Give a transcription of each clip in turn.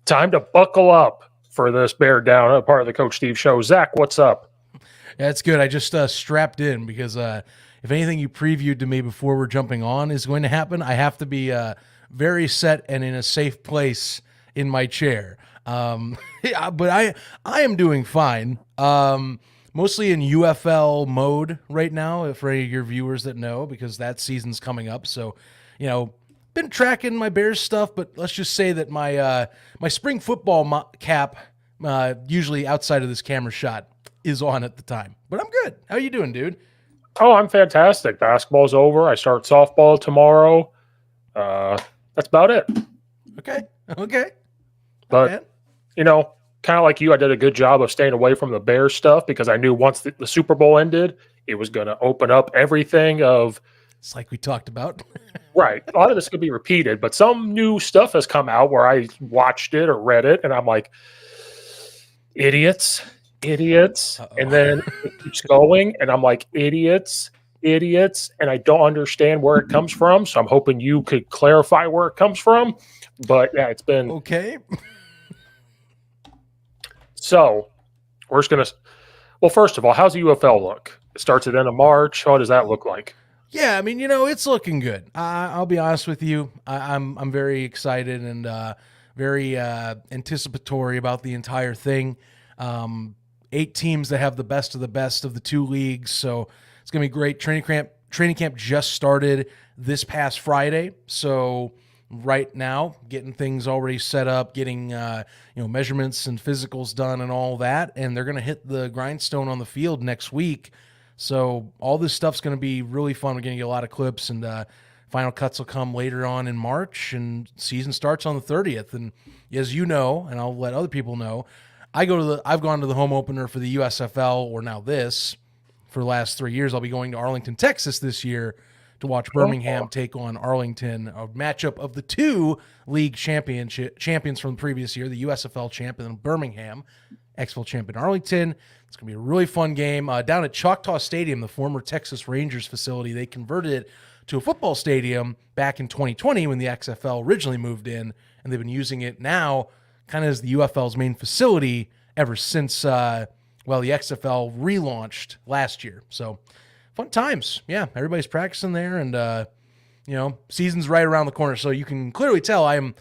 Time to buckle up for this Bear Down, part of the Coach Steve Show. Zach, what's up? Yeah, it's good. I just strapped in because if anything you previewed to me before we're jumping on is going to happen, I have to be very set and in a safe place in my chair. Yeah, but I am doing fine. Mostly in UFL mode right now, for any of your viewers that know, because that season's coming up. So, been tracking my Bears stuff, but let's just say that my spring football cap, usually outside of this camera shot, is on at the time. But I'm good. How you doing, dude? Oh, I'm fantastic. Basketball's over. I start softball tomorrow. That's about it. Okay. But, kind of like you, I did a good job of staying away from the Bears stuff because I knew once the Super Bowl ended, it was going to open up everything of. It's like we talked about. Right. A lot of this could be repeated, but some new stuff has come out where I watched it or read it, and I'm like, idiots. Uh-oh. And then it keeps going, and I'm like, idiots, and I don't understand where it comes from. So I'm hoping you could clarify where it comes from. But yeah, it's been okay. So we're just gonna. Well, first of all, how's the UFL look? It starts at the end of March. How does that look like? Yeah, I mean, it's looking good. I'll be honest with you. I'm very excited and very anticipatory about the entire thing. 8 teams that have the best of the two leagues, so it's gonna be great. Training camp just started this past Friday, so right now getting things already set up, getting measurements and physicals done and all that, and they're gonna hit the grindstone on the field next week. So all this stuff's going to be really fun. We're going to get a lot of clips, and final cuts will come later on in March, and season starts on the 30th. And as you know, and I'll let other people know, I've gone to the home opener for the USFL, or now this, for the last 3 years. I'll be going to Arlington, Texas this year to watch Birmingham take on Arlington, a matchup of the 2 league champions from the previous year, the USFL champion Birmingham, XFL champion Arlington. It's going to be a really fun game. Down at Choctaw Stadium, the former Texas Rangers facility, they converted it to a football stadium back in 2020 when the XFL originally moved in, and they've been using it now kind of as the UFL's main facility ever since, the XFL relaunched last year. So fun times. Yeah, everybody's practicing there, and, season's right around the corner, so you can clearly tell I'm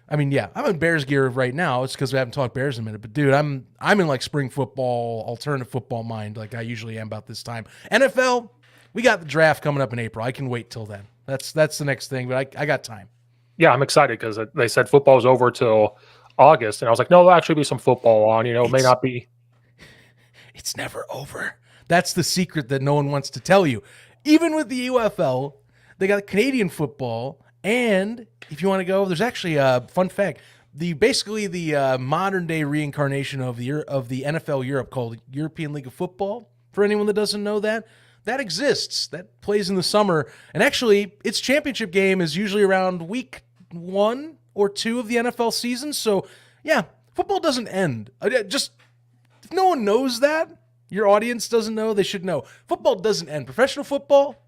in Bears gear right now. It's because we haven't talked Bears in a minute. But, dude, I'm in, like, spring football, alternative football mind like I usually am about this time. NFL, we got the draft coming up in April. I can wait till then. That's the next thing, but I got time. Yeah, I'm excited because they said football's over till August. And I was like, no, there'll actually be some football on. It may not be. It's never over. That's the secret that no one wants to tell you. Even with the UFL, they got Canadian football. And if you want to go, there's actually a fun fact. The modern day reincarnation of the NFL Europe, called European League of Football. For anyone that doesn't know that exists. That plays in the summer, and actually, its championship game is usually around week 1 or 2 of the NFL season. So, yeah, football doesn't end. Just if no one knows that, your audience doesn't know, they should know. Football doesn't end. Professional football.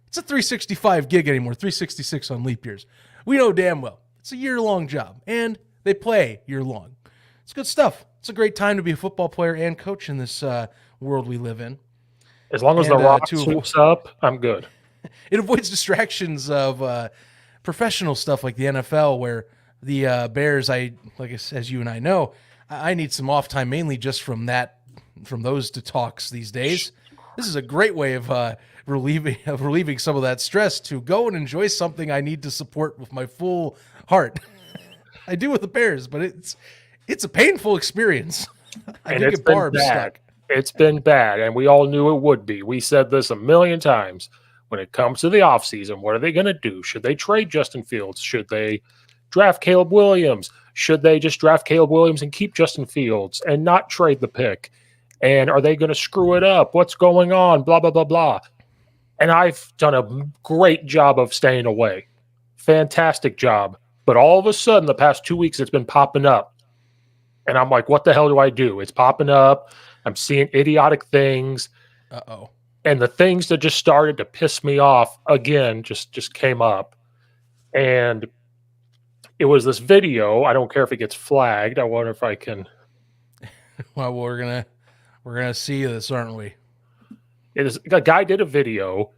It's a 365 gig anymore, 366 on leap years. We know damn well. It's a year-long job, and they play year-long. It's good stuff. It's a great time to be a football player and coach in this world we live in. As long as the Rock swoops up, I'm good. It avoids distractions of professional stuff like the NFL, where the Bears, as you and I know, I need some off time mainly just from those talks these days. This is a great way of relieving some of that stress, to go and enjoy something I need to support with my full heart. I do with the Bears, but it's a painful experience. I do get barbs stuck. It's been bad, and we all knew it would be. We said this a million times. When it comes to the offseason, what are they going to do? Should they trade Justin Fields? Should they draft Caleb Williams? Should they just draft Caleb Williams and keep Justin Fields and not trade the pick? And are they going to screw it up? What's going on? Blah, blah, blah, blah. And I've done a great job of staying away. Fantastic job. But all of a sudden, the past 2 weeks, it's been popping up. And I'm like, what the hell do I do? It's popping up. I'm seeing idiotic things. Uh-oh. And the things that just started to piss me off, again, just came up. And it was this video. I don't care if it gets flagged. I wonder if I can. Well, we're gonna see this, aren't we? It is a guy did a video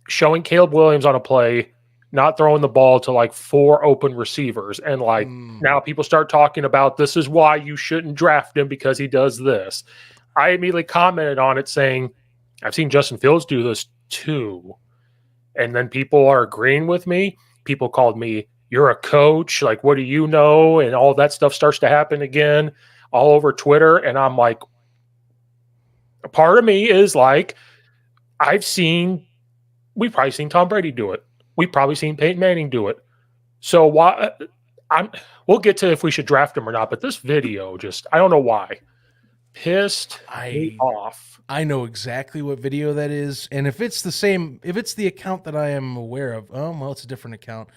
showing Caleb Williams on a play, not throwing the ball to like 4 open receivers, and like now people start talking about this is why you shouldn't draft him because he does this. I immediately commented on it saying, I've seen Justin Fields do this too. And then people are agreeing with me. People called me, you're a coach. Like, what do you know? And all that stuff starts to happen again all over Twitter. And I'm like, a part of me is like, we've probably seen Tom Brady do it. We've probably seen Peyton Manning do it. So we'll get to if we should draft him or not. But this video just, I don't know why, pissed me off. I know exactly what video that is. And if it's the account that I am aware of, it's a different account.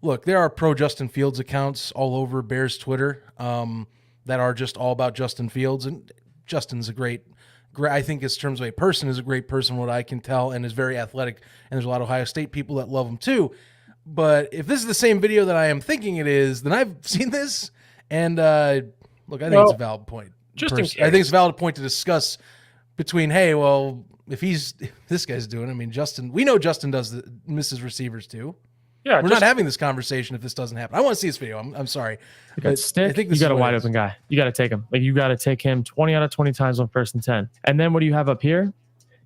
Look, there are pro Justin Fields accounts all over Bears Twitter that are just all about Justin Fields. And Justin's I think in terms of a person, is a great person, what I can tell, and is very athletic. And there's a lot of Ohio State people that love him too. But if this is the same video that I am thinking it is, then I've seen this. And look, I think it's a valid point. I think it's a valid point to discuss between, hey, well, if this guy's doing, I mean, Justin, we know Justin misses receivers too. Yeah, we're not having this conversation if this doesn't happen. I want to see this video. I'm sorry. I think you got a wide open guy. You got to take him. Like, you got to take him 20 out of 20 times on 1st and 10. And then what do you have up here?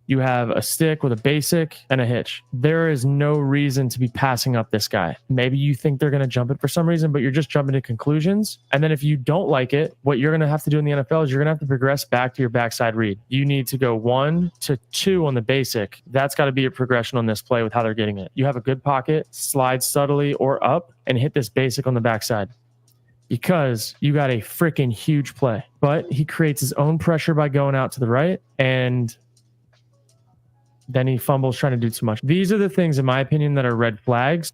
You have a stick with a basic and a hitch. There is no reason to be passing up this guy. Maybe you think they're going to jump it for some reason, but you're just jumping to conclusions. And then if you don't like it, what you're going to have to do in the NFL is you're going to have to progress back to your backside read. You need to go 1 to 2 on the basic. That's got to be your progression on this play with how they're getting it. You have a good pocket, slide subtly or up, and hit this basic on the backside. Because you got a freaking huge play. But he creates his own pressure by going out to the right, and then he fumbles trying to do too much. These are the things, in my opinion, that are red flags.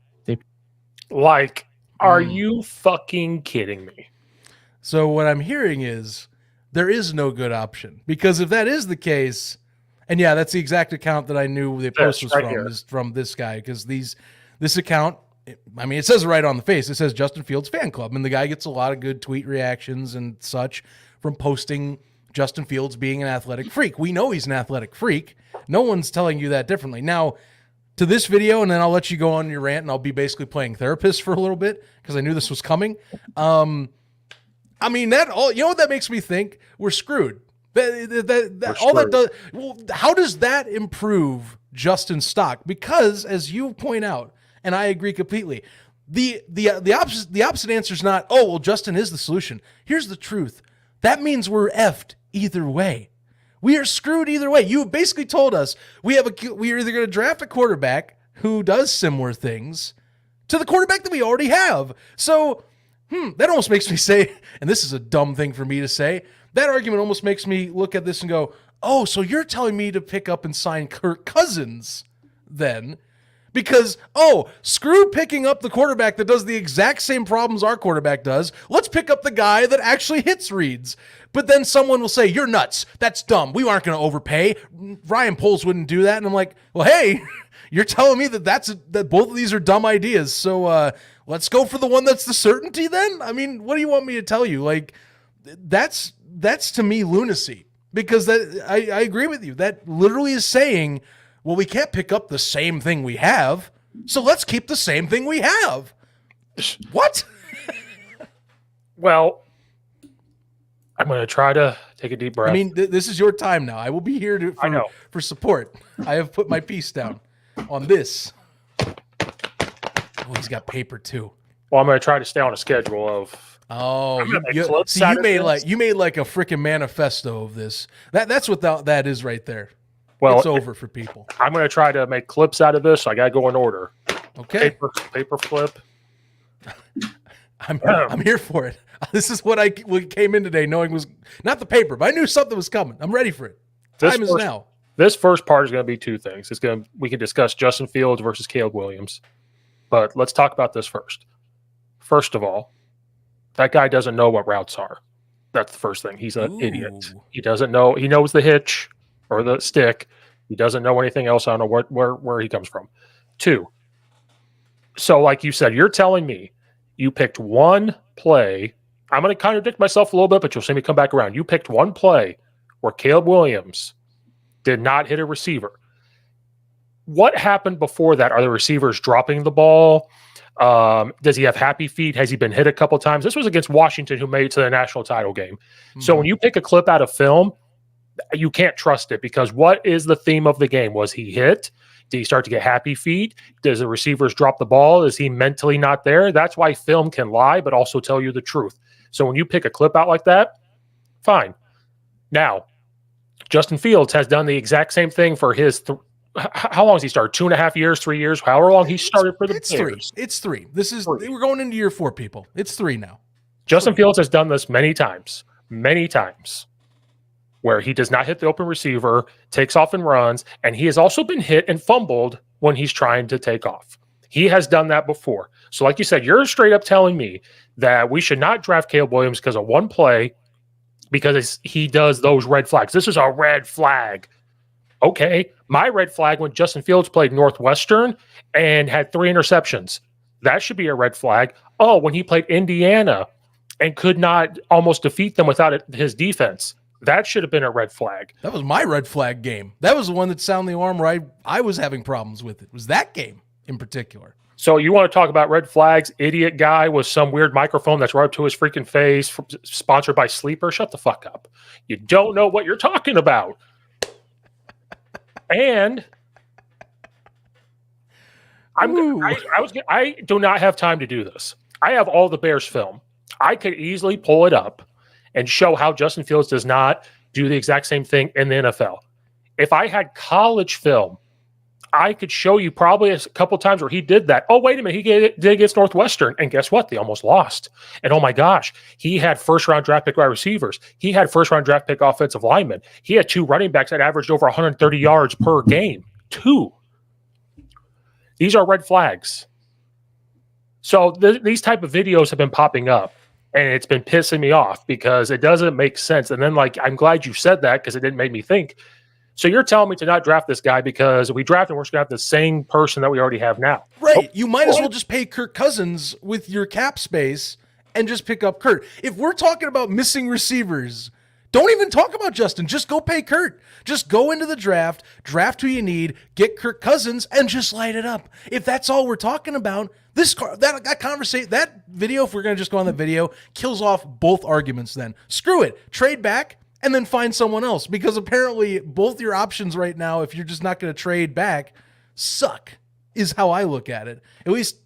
Are you fucking kidding me? So what I'm hearing is there is no good option. Because if that is the case, and yeah, that's the exact account that I knew the post was from, is from this guy. Because this account, I mean, it says right on the face, it says Justin Fields Fan Club. And the guy gets a lot of good tweet reactions and such from posting Justin Fields being an athletic freak. We know he's an athletic freak. No one's telling you that differently. Now, to this video, and then I'll let you go on your rant, and I'll be basically playing therapist for a little bit because I knew this was coming. I mean, you know what that makes me think? We're screwed. How does that improve Justin's stock? Because, as you point out, and I agree completely, the opposite answer is not, oh, well, Justin is the solution. Here's the truth. That means we're effed either way. We are screwed either way. You basically told us we're either going to draft a quarterback who does similar things to the quarterback that we already have. So, that almost makes me say, and this is a dumb thing for me to say, that argument almost makes me look at this and go, oh, so you're telling me to pick up and sign Kirk Cousins then? Because, screw picking up the quarterback that does the exact same problems our quarterback does. Let's pick up the guy that actually hits reads. But then someone will say, you're nuts. That's dumb. We aren't going to overpay. Ryan Poles wouldn't do that. And I'm like, well, hey, you're telling me that both of these are dumb ideas. So let's go for the one that's the certainty then? I mean, what do you want me to tell you? Like, that's to me lunacy. Because I agree with you. That literally is saying, well, we can't pick up the same thing we have, so let's keep the same thing we have. What? Well, I'm going to try to take a deep breath. I mean, this is your time now. I will be here for support. I have put my piece down on this. Oh, he's got paper too. Well, I'm going to try to stay on a schedule of. Oh, you made like a freaking manifesto of this. That's what that is right there. Well, it's over for people. I'm going to try to make clips out of this. So I got to go in order. Okay. Paper flip. I'm here for it. This is what I came in today knowing was not the paper, but I knew something was coming. I'm ready for it. Time is now. This first part is going to be 2 things. We can discuss Justin Fields versus Caleb Williams, but let's talk about this first. First of all, that guy doesn't know what routes are. That's the first thing. He's an idiot. He doesn't know. He knows the hitch or the stick. He doesn't know anything else. I don't know where he comes from. 2, So, like you said, you're telling me you picked one play. I'm going to contradict myself a little bit, but you'll see me come back around. You picked one play where Caleb Williams did not hit a receiver. What happened before that? Are the receivers dropping the ball? Does he have happy feet? Has he been hit a couple times? This was against Washington, who made it to the national title game. So when you pick a clip out of film, you can't trust it, because what is the theme of the game? Was he hit? Did he start to get happy feet? Does the receivers drop the ball? Is he mentally not there? That's why film can lie, but also tell you the truth. So when you pick a clip out like that, fine. Now, Justin Fields has done the exact same thing for his how long has he started? 2.5 years, 3 years, however long he started for the Bears. It's three. We're going into year 4, people. It's 3 now. Justin Fields has done this many times, where he does not hit the open receiver, takes off and runs, and he has also been hit and fumbled when he's trying to take off. He has done that before. So like you said, you're straight up telling me that we should not draft Caleb Williams because of one play, because he does those red flags. This is a red flag. Okay, my red flag when Justin Fields played Northwestern and had 3 interceptions. That should be a red flag. Oh, when he played Indiana and could not almost defeat them without his defense. That should have been a red flag. That was my red flag game. That was the one that sounded the alarm where I was having problems with it. It was that game in particular. So you want to talk about red flags? Idiot guy with some weird microphone that's right up to his freaking face, sponsored by Sleeper. Shut the fuck up. You don't know what you're talking about. And I do not have time to do this. I have all the Bears film. I could easily pull it up and show how Justin Fields does not do the exact same thing in the NFL. If I had college film, I could show you probably a couple times where he did that. Oh, wait a minute. He did against Northwestern. And guess what? They almost lost. And oh my gosh, he had first-round draft pick wide receivers. He had first-round draft pick offensive linemen. He had 2 running backs that averaged over 130 yards per game. 2. These are red flags. So these type of videos have been popping up, and it's been pissing me off because it doesn't make sense. And then, like, I'm glad you said that because it didn't make me think. So you're telling me to not draft this guy because we drafted and we're going to have the same person that we already have now. Right. You might as well just pay Kirk Cousins with your cap space and just pick up Kurt. If we're talking about missing receivers, don't even talk about Justin. Just go pay Kurt. Just go into the draft who you need, get Kirk Cousins, and just light it up. If that's all we're talking about, that video, if we're going to just go on the video, kills off both arguments then. Screw it. Trade back. And then find someone else, because apparently both your options right now, if you're just not going to trade back, suck, is how I look at it. At least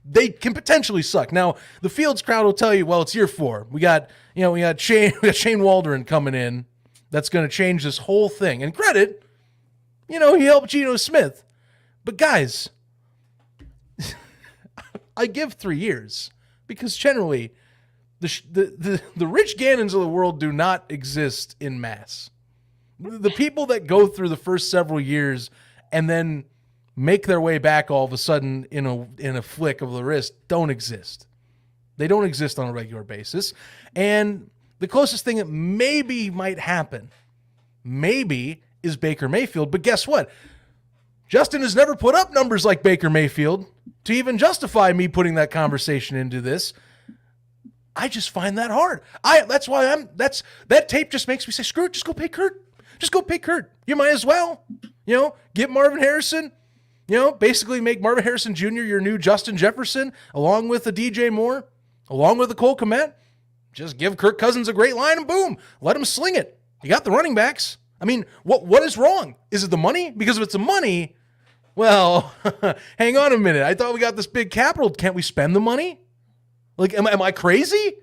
they can potentially suck. Now, the Fields crowd will tell you, well, it's year 4. We got Shane Waldron coming in. That's going to change this whole thing. And credit, he helped Geno Smith. But guys, I give 3 years because generally the Rich Gannons of the world do not exist in mass. The people that go through the first several years and then make their way back all of a sudden in a flick of the wrist don't exist. They don't exist on a regular basis. And the closest thing that maybe might happen, is Baker Mayfield. But guess what? Justin has never put up numbers like Baker Mayfield to even justify me putting that conversation into this. I just find that hard. That tape just makes me say, screw it, just go pay Kurt. Just go pay Kurt. You might as well, get Marvin Harrison, basically make Marvin Harrison Jr. your new Justin Jefferson, along with a DJ Moore, along with a Cole Kmet. Just give Kirk Cousins a great line and boom, let him sling it. You got the running backs. I mean, what is wrong? Is it the money? Because if it's the money, well, hang on a minute. I thought we got this big capital. Can't we spend the money? Like, am I crazy?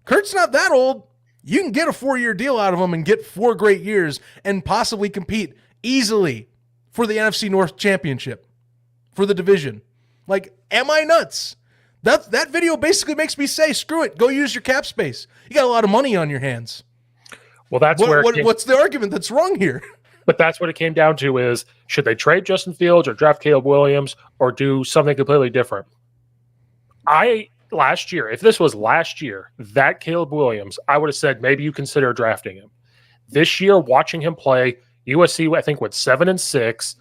Kurt's not that old. You can get a 4-year deal out of him and get 4 great years and possibly compete easily for the NFC North Championship, for the division. Like, am I nuts? That video basically makes me say, screw it, go use your cap space. You got a lot of money on your hands. Well, what's the argument that's wrong here? But that's what it came down to is, should they trade Justin Fields or draft Caleb Williams or do something completely different? Last year, if this was last year, that Caleb Williams, I would have said maybe you consider drafting him. This year, watching him play, USC, I think, went 7-6,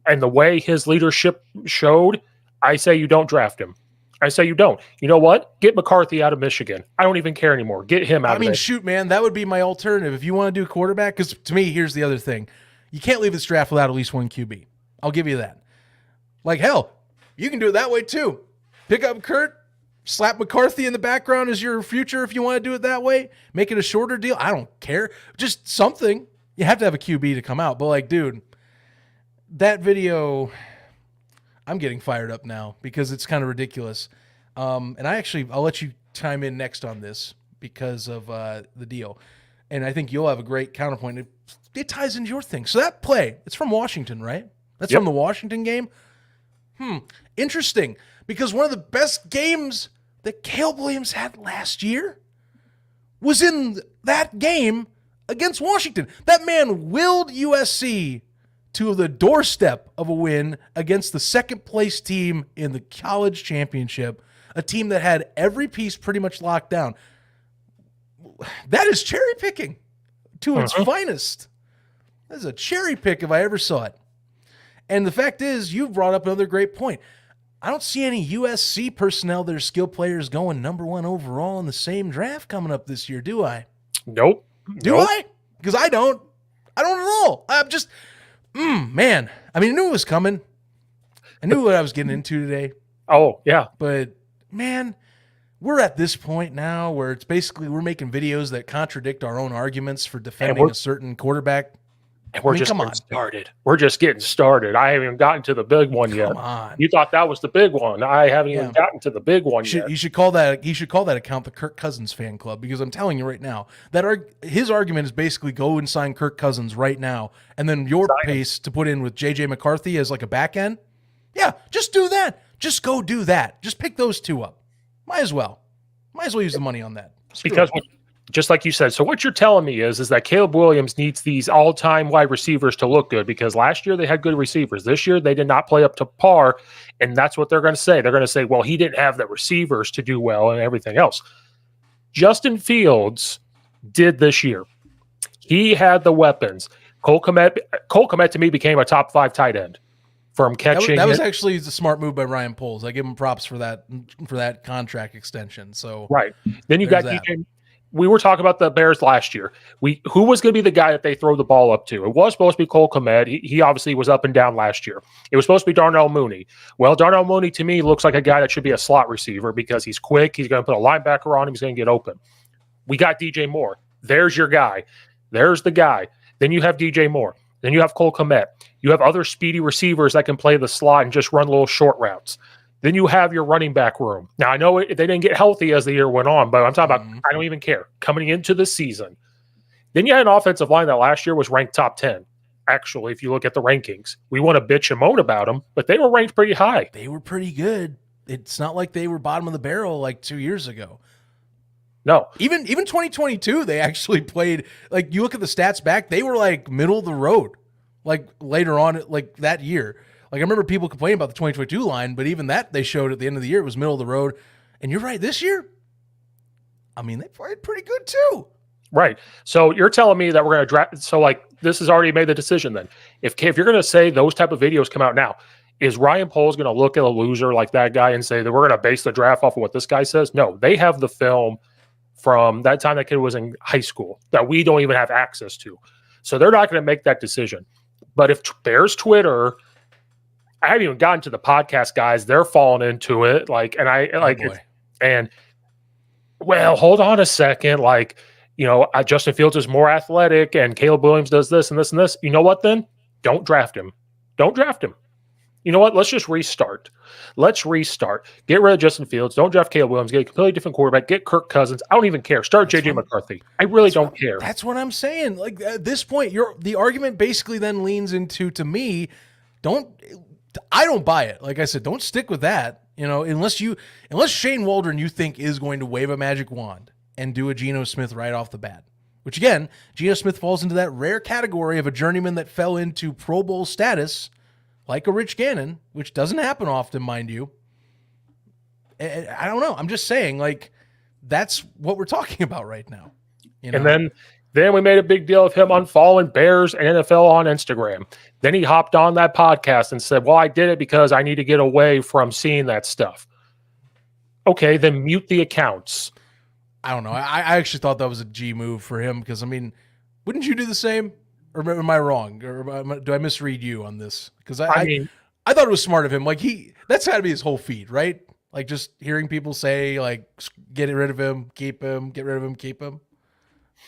and the way his leadership showed, I say you don't draft him. I say you don't. You know what? Get McCarthy out of Michigan. I don't even care anymore. Get him out of there. Shoot, man, that would be my alternative. If you want to do quarterback, because to me, here's the other thing. You can't leave this draft without at least one QB. I'll give you that. Like, hell, you can do it that way too. Pick up Kurt, slap McCarthy in the background as your future if you want to do it that way. Make it a shorter deal. I don't care. Just something. You have to have a QB to come out. But, like, dude, that video, I'm getting fired up now because it's kind of ridiculous. And I'll let you chime in next on this because of the deal. And I think you'll have a great counterpoint. It ties into your thing. So that play, it's from Washington, right? That's from the Washington game. Interesting. Because one of the best games that Caleb Williams had last year was in that game against Washington. That man willed USC to the doorstep of a win against the second-place team in the college championship, a team that had every piece pretty much locked down. That is cherry picking to its finest. That is a cherry pick if I ever saw it. And the fact is, you've brought up another great point. I don't see any USC personnel that are skill players going number 1 overall in the same draft coming up this year, do I? Nope. Do I? Because I don't. I don't at all. I'm just, man. I mean, I knew it was coming. I knew what I was getting into today. Oh, yeah. But, man, we're at this point now where it's basically we're making videos that contradict our own arguments for defending a certain quarterback. And we're just getting started. We're just getting started. I haven't even gotten to the big one yet. Come on. You thought that was the big one. I haven't even gotten to the big one yet. You should call that account the Kirk Cousins fan club, because I'm telling you right now that his argument is basically go and sign Kirk Cousins right now, and then your pace to put in with JJ McCarthy as like a back end. Yeah, just do that. Just go do that. Just pick those two up. Might as well use the money on that. Because just like you said, so what you're telling me is that Caleb Williams needs these all-time wide receivers to look good, because last year they had good receivers. This year they did not play up to par, and that's what they're going to say. They're going to say, well, he didn't have the receivers to do well and everything else. Justin Fields did this year. He had the weapons. Cole Kmet to me became a top 5 tight end from catching. That was actually a smart move by Ryan Poles. I give him props for that contract extension. So right. Then you got DJ. We were talking about the Bears last year. Who was going to be the guy that they throw the ball up to? It was supposed to be Cole Kmet. He obviously was up and down last year. It was supposed to be Darnell Mooney. Well, Darnell Mooney to me looks like a guy that should be a slot receiver because he's quick. He's going to put a linebacker on him. He's going to get open. We got DJ Moore. There's your guy. There's the guy. Then you have DJ Moore. Then you have Cole Kmet. You have other speedy receivers that can play the slot and just run little short routes. Then you have your running back room. Now, I know they didn't get healthy as the year went on, but I'm talking about, I don't even care. Coming into the season. Then you had an offensive line that last year was ranked top 10. Actually, if you look at the rankings, we want to bitch and moan about them, but they were ranked pretty high. They were pretty good. It's not like they were bottom of the barrel like 2 years ago. No. Even 2022, they actually played, like, you look at the stats back, they were like middle of the road, like later on, like that year. Like, I remember people complaining about the 2022 line, but even that they showed at the end of the year, it was middle of the road. And you're right, this year, I mean, they played pretty good too. Right. So you're telling me that we're going to draft. So, like, this has already made the decision then. If you're going to say those type of videos come out now, is Ryan Poles going to look at a loser like that guy and say that we're going to base the draft off of what this guy says? No, they have the film from that time that kid was in high school that we don't even have access to. So they're not going to make that decision. But if Bears Twitter, I haven't even gotten to the podcast guys. They're falling into it. Like, and I like, well, hold on a second. Like, you know, Justin Fields is more athletic and Caleb Williams does this and this and this. You know what, then? Don't draft him. Don't draft him. You know what? Let's just restart. Let's restart. Get rid of Justin Fields. Don't draft Caleb Williams. Get a completely different quarterback. Get Kirk Cousins. I don't even care. Start JJ McCarthy. I really don't care. That's what I'm saying. Like, at this point, the argument basically then leans into, to me, I don't buy it. Like I said, don't stick with that. You know, unless Shane Waldron you think is going to wave a magic wand and do a Geno Smith right off the bat. Which again, Geno Smith falls into that rare category of a journeyman that fell into Pro Bowl status, like a Rich Gannon, which doesn't happen often, mind you. I don't know. I'm just saying, like, that's what we're talking about right now. You know? And then Then we made a big deal of him unfollowing Bears and NFL on Instagram. Then he hopped on that podcast and said, well, I did it because I need to get away from seeing that stuff. Okay, then mute the accounts. I don't know. I actually thought that was a G move for him because, I mean, wouldn't you do the same? Or am I wrong? Or do I misread you on this? Because I thought it was smart of him. Like, that's got to be his whole feed, right? Like, just hearing people say, like, get rid of him, keep him, get rid of him, keep him.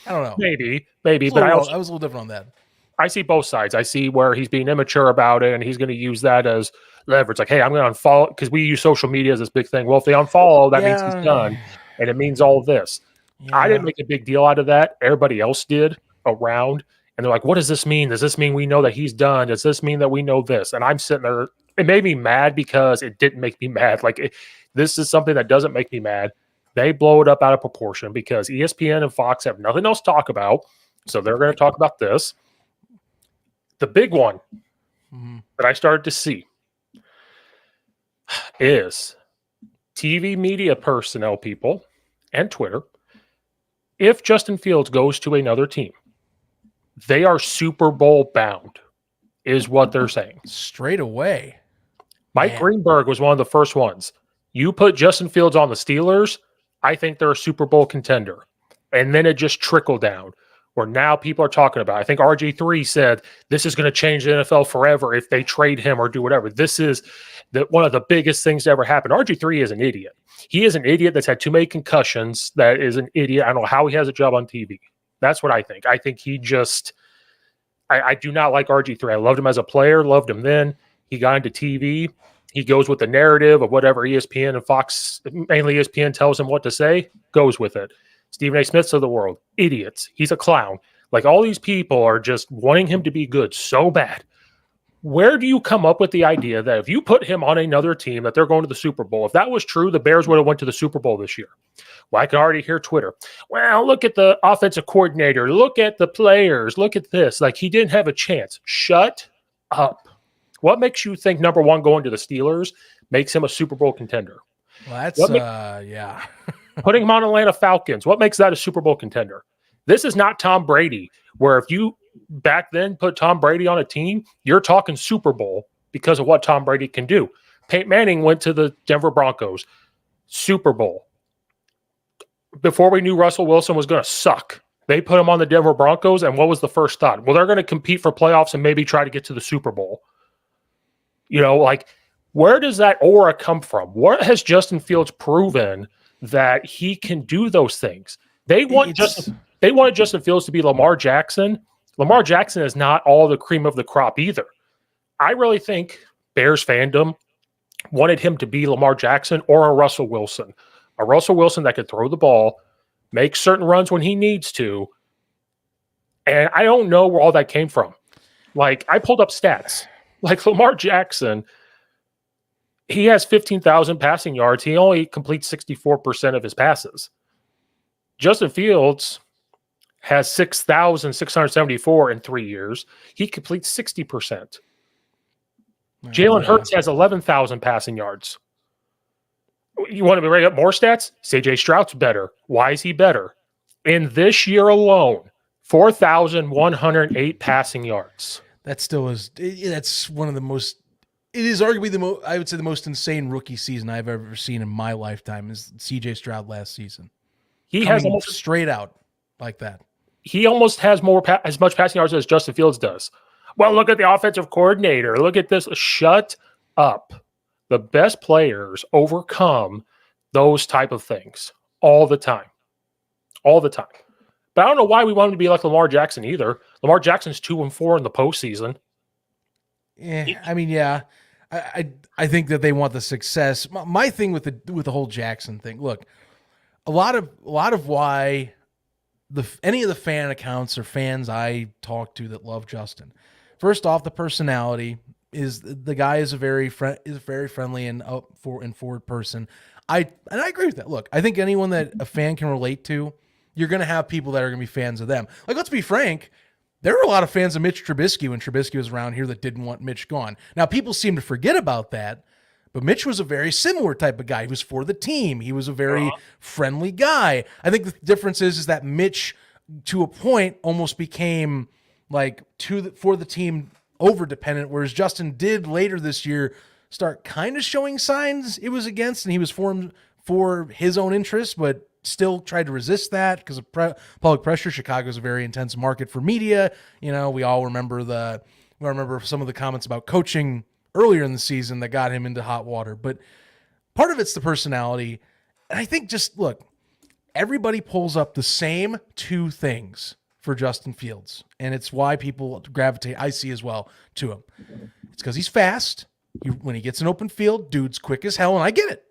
I don't know. Maybe. But I was a little different on that. I see both sides. I see where he's being immature about it, and he's going to use that as leverage. Like, hey, I'm going to unfollow, because we use social media as this big thing. Well, if they unfollow, that means he's done, and it means all this. Yeah. I didn't make a big deal out of that. Everybody else did around, and they're like, what does this mean? Does this mean we know that he's done? Does this mean that we know this? And I'm sitting there. It made me mad because it didn't make me mad. Like, this is something that doesn't make me mad. They blow it up out of proportion because ESPN and Fox have nothing else to talk about. So they're going to talk about this. The big one that I started to see is TV media personnel people and Twitter. If Justin Fields goes to another team, they are Super Bowl bound, is what they're saying. Straight away. Mike Greenberg was one of the first ones. You put Justin Fields on the Steelers, I think they're a Super Bowl contender. And then it just trickled down where now people are talking about. I think RG3 said this is going to change the NFL forever if they trade him or do whatever. This is one of the biggest things to ever happen. RG3 is an idiot. He is an idiot that's had too many concussions. That is an idiot. I don't know how he has a job on TV. That's what I think. I think he just – I do not like RG3. I loved him as a player, loved him then. He got into TV. He goes with the narrative of whatever ESPN and Fox, mainly ESPN, tells him what to say, goes with it. Stephen A. Smith's of the world, idiots. He's a clown. Like, all these people are just wanting him to be good so bad. Where do you come up with the idea that if you put him on another team that they're going to the Super Bowl? If that was true, the Bears would have went to the Super Bowl this year. Well, I can already hear Twitter. Well, look at the offensive coordinator. Look at the players. Look at this. Like, he didn't have a chance. Shut up. What makes you think number one going to the Steelers makes him a Super Bowl contender? Well, that's yeah. Putting him on Atlanta Falcons, what makes that a Super Bowl contender? This is not Tom Brady, where if you back then put Tom Brady on a team, you're talking Super Bowl because of what Tom Brady can do. Peyton Manning went to the Denver Broncos, Super Bowl. Before we knew Russell Wilson was going to suck, they put him on the Denver Broncos, and what was the first thought? Well, they're going to compete for playoffs and maybe try to get to the Super Bowl. You know, like, where does that aura come from? What has Justin Fields proven that he can do those things? They wanted Justin Fields to be Lamar Jackson. Lamar Jackson is not all the cream of the crop either. I really think Bears fandom wanted him to be Lamar Jackson or a Russell Wilson. A Russell Wilson that could throw the ball, make certain runs when he needs to. And I don't know where all that came from. Like, I pulled up stats. Like, Lamar Jackson, he has 15,000 passing yards. He only completes 64% of his passes. Justin Fields has 6,674 in 3 years. He completes 60%. Jalen Hurts has 11,000 passing yards. You want to bring up more stats? CJ Stroud's better. Why is he better? In this year alone, 4,108 passing yards. That still is. That's one of the most. It is arguably I would say the most insane rookie season I've ever seen in my lifetime is C.J. Stroud last season. He has almost straight out like that. He almost has as much passing yards as Justin Fields does. Well, look at the offensive coordinator. Look at this. Shut up. The best players overcome those type of things all the time. All the time. But I don't know why we want him to be like Lamar Jackson either. Lamar Jackson's 2-4 in the postseason. Yeah, I mean, yeah. I think that they want the success. My thing with the whole Jackson thing. Look, a lot of why any of the fan accounts or fans I talk to that love Justin. First off, the personality is the guy is a very friendly and forward person. I agree with that. Look, I think anyone that a fan can relate to, you're going to have people that are going to be fans of them. Like, let's be frank, there were a lot of fans of Mitch Trubisky when Trubisky was around here that didn't want Mitch gone. Now, people seem to forget about that, but Mitch was a very similar type of guy. He was for the team. He was a very friendly guy. I think the difference is that Mitch to a point almost became like for the team over dependent, whereas Justin did later this year start kind of showing signs it was against, and he was formed for his own interests, but still tried to resist that because of public pressure. Chicago is a very intense market for media. We all remember some of the comments about coaching earlier in the season that got him into hot water. But part of it's the personality. And I think just look, everybody pulls up the same two things for Justin Fields. And it's why people gravitate, I see as well, to him. It's because he's fast. When he gets an open field, dude's quick as hell. And I get it.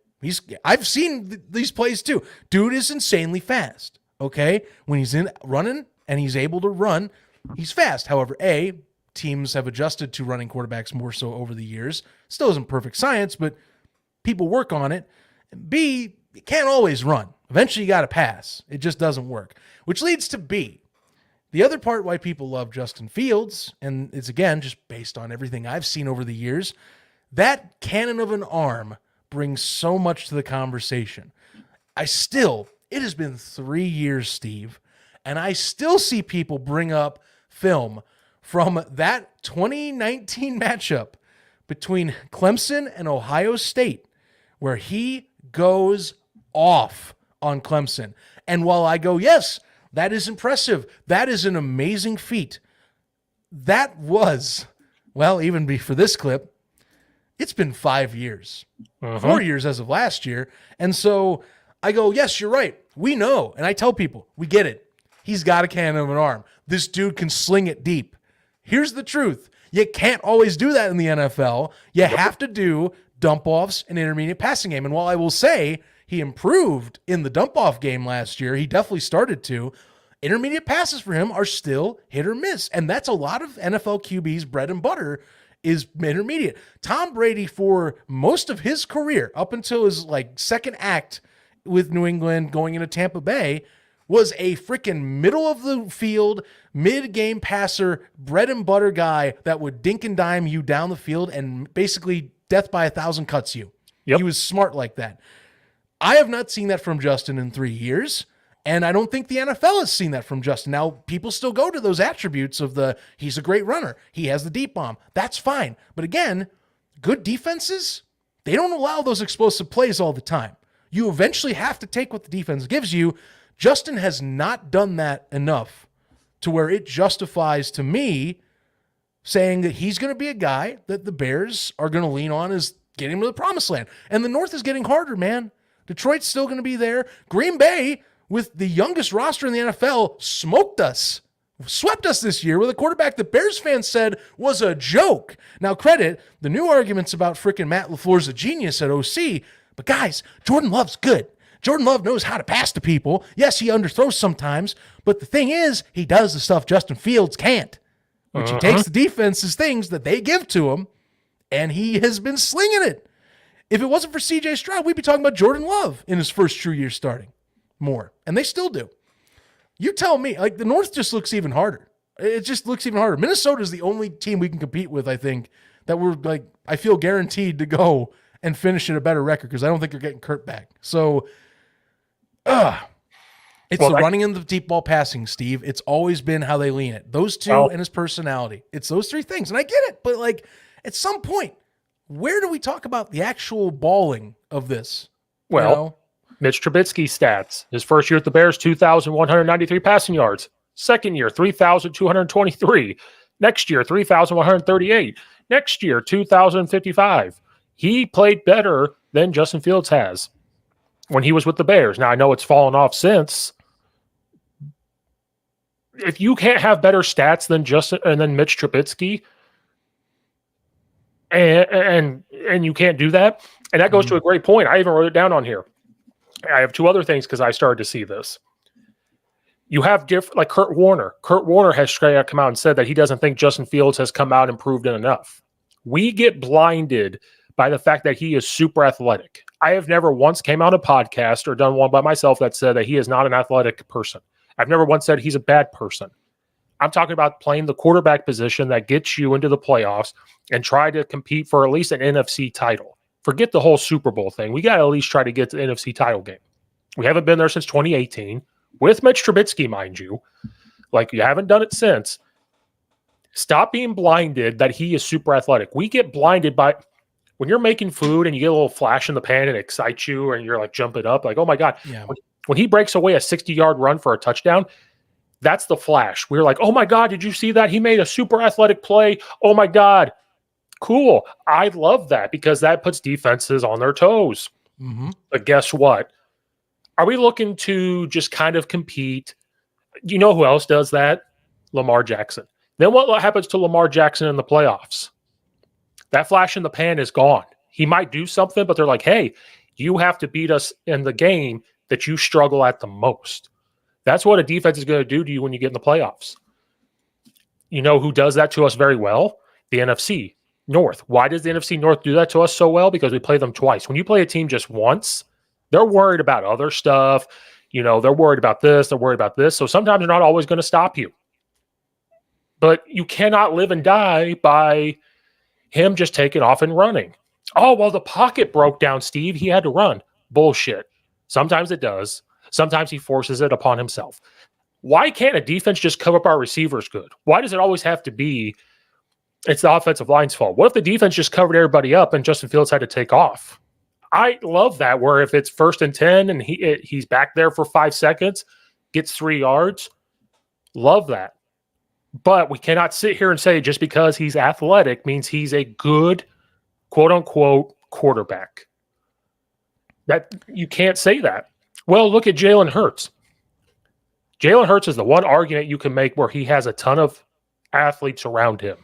I've seen these plays too. Dude is insanely fast. Okay. When he's in running and he's able to run, he's fast. However, teams have adjusted to running quarterbacks more so over the years. Still isn't perfect science, but people work on it. B, you can't always run. Eventually you got to pass. It just doesn't work, which leads to B. The other part why people love Justin Fields, and it's again, just based on everything I've seen over the years, that cannon of an arm brings so much to the conversation. It has been 3 years, Steve, and I still see people bring up film from that 2019 matchup between Clemson and Ohio State, where he goes off on Clemson. And while I go, yes, that is impressive, that is an amazing feat, that was, even for this clip, it's been 5 years, 4 years as of last year. And so I go, yes, you're right. We know. And I tell people, we get it. He's got a cannon of an arm. This dude can sling it deep. Here's the truth. You can't always do that in the NFL. You have to do dump-offs and intermediate passing game. And while I will say he improved in the dump-off game last year, he definitely started to, intermediate passes for him are still hit or miss. And that's a lot of NFL QB's bread and butter is intermediate. Tom Brady, for most of his career, up until his second act with New England going into Tampa Bay, was a freaking middle of the field, mid-game passer, bread and butter guy that would dink and dime you down the field and basically death by 1,000 cuts you. Yep. He was smart like that. I have not seen that from Justin in 3 years. And I don't think the NFL has seen that from Justin. Now, people still go to those attributes of he's a great runner. He has the deep bomb. That's fine. But again, good defenses, they don't allow those explosive plays all the time. You eventually have to take what the defense gives you. Justin has not done that enough to where it justifies to me saying that he's going to be a guy that the Bears are going to lean on as getting him to the promised land. And the North is getting harder, man. Detroit's still going to be there. Green Bay, with the youngest roster in the NFL, swept us this year with a quarterback that Bears fans said was a joke. Now, credit the new arguments about freaking Matt LaFleur's a genius at OC, but guys, Jordan Love's good. Jordan Love knows how to pass to people. Yes, he underthrows sometimes, but the thing is, he does the stuff Justin Fields can't, which he takes the defense's things that they give to him, and he has been slinging it. If it wasn't for C.J. Stroud, we'd be talking about Jordan Love in his first true year starting. More. And they still do. You tell me, the North just looks even harder. It just looks even harder. Minnesota is the only team we can compete with, I think, that we're I feel guaranteed to go and finish at a better record because I don't think they're getting Kurt back. So, it's the running and the deep ball passing, Steve. It's always been how they lean it. Those two and his personality. It's those three things. And I get it. But at some point, where do we talk about the actual balling of this? Well, Mitch Trubisky's stats. His first year at the Bears, 2,193 passing yards. Second year, 3,223. Next year, 3,138. Next year, 2,055. He played better than Justin Fields has when he was with the Bears. Now, I know it's fallen off since. If you can't have better stats than Mitch Trubisky, and you can't do that, and that goes to a great point. I even wrote it down on here. I have two other things because I started to see this. You have like Kurt Warner. Kurt Warner has straight out come out and said that he doesn't think Justin Fields has come out and proved it enough. We get blinded by the fact that he is super athletic. I have never once came on a podcast or done one by myself that said that he is not an athletic person. I've never once said he's a bad person. I'm talking about playing the quarterback position that gets you into the playoffs and try to compete for at least an NFC title. Forget the whole Super Bowl thing. We got to at least try to get to the NFC title game. We haven't been there since 2018. with Mitch Trubisky, mind you, like you haven't done it since. Stop being blinded that he is super athletic. We get blinded by when you're making food and you get a little flash in the pan and it excites you and you're like jumping up like, oh my God. Yeah. When he breaks away a 60-yard run for a touchdown, that's the flash. We're like, oh my God, did you see that? He made a super athletic play. Oh my God. Cool. I love that because that puts defenses on their toes. Mm-hmm. But guess what? Are we looking to just kind of compete? You know who else does that? Lamar Jackson. Then what happens to Lamar Jackson in the playoffs? That flash in the pan is gone. He might do something, but they're like, hey, you have to beat us in the game that you struggle at the most. That's what a defense is going to do to you when you get in the playoffs. You know who does that to us very well? The NFC North. Why does the NFC North do that to us so well? Because we play them twice. When you play a team just once, they're worried about other stuff. You know, they're worried about this. They're worried about this. So sometimes they're not always going to stop you. But you cannot live and die by him just taking off and running. Oh, well, the pocket broke down, Steve. He had to run. Bullshit. Sometimes it does. Sometimes he forces it upon himself. Why can't a defense just cover up our receivers good? Why does it always have to be it's the offensive line's fault? What if the defense just covered everybody up and Justin Fields had to take off? I love that where if it's 1st and 10 and he's back there for 5 seconds, gets 3 yards. Love that. But we cannot sit here and say just because he's athletic means he's a good, quote unquote, quarterback. That you can't say that. Well, look at Jalen Hurts. Jalen Hurts is the one argument you can make where he has a ton of athletes around him.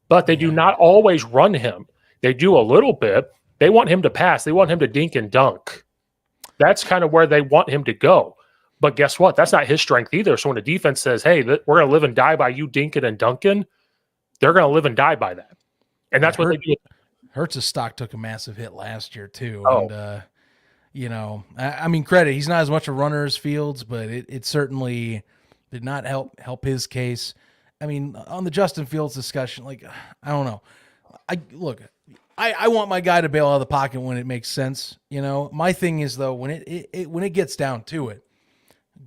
But they do not always run him. They do a little bit. They want him to pass. They want him to dink and dunk. That's kind of where they want him to go. But guess what? That's not his strength either. So when the defense says, hey, we're going to live and die by you dinking and dunking, they're going to live and die by that. And that's what they do. Hurts' stock took a massive hit last year, too. Oh. And, you know, I mean, credit. He's not as much a runner as Fields, but it certainly did not help his case. I mean, on the Justin Fields discussion, like, I don't know. I want my guy to bail out of the pocket when it makes sense. You know, my thing is, though, when it gets down to it,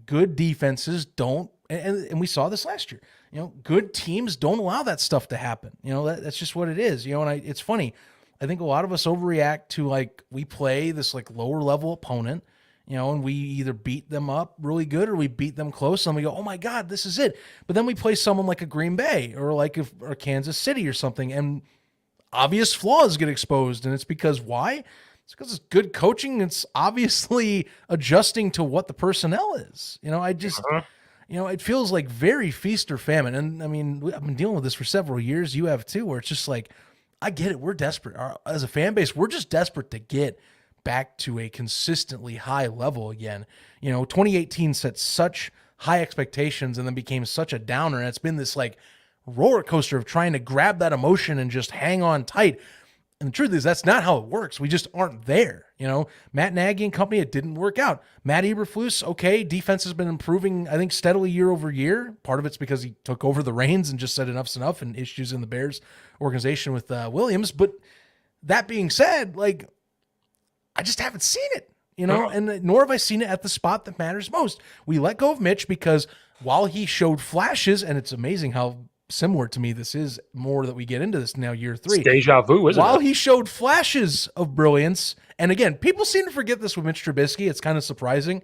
good defenses don't, and we saw this last year, you know, good teams don't allow that stuff to happen. You know, that's just what it is, you know, and it's funny. I think a lot of us overreact to, like, we play this, like, lower level opponent, you know, and we either beat them up really good or we beat them close and we go, oh my God, this is it. But then we play someone like a Green Bay or like a Kansas City or something, and obvious flaws get exposed. And it's because why? It's because it's good coaching. It's obviously adjusting to what the personnel is. You know, you know, it feels like very feast or famine. And I mean, I've been dealing with this for several years. You have too, where it's just like, I get it. We're desperate. As a fan base, we're just desperate to get back to a consistently high level again. You know, 2018 set such high expectations and then became such a downer. And it's been this like roller coaster of trying to grab that emotion and just hang on tight. And the truth is, that's not how it works. We just aren't there. You know, Matt Nagy and company, it didn't work out. Matt Eberflus, okay, defense has been improving, I think, steadily year over year. Part of it's because he took over the reins and just said enough's enough and issues in the Bears organization with Williams. But that being said, like, I just haven't seen it, you know, and nor have I seen it at the spot that matters most. We let go of Mitch because while he showed flashes, and it's amazing how similar to me this is more that we get into this now, year 3. It's deja vu, isn't it? While he showed flashes of brilliance, and again, people seem to forget this with Mitch Trubisky. It's kind of surprising.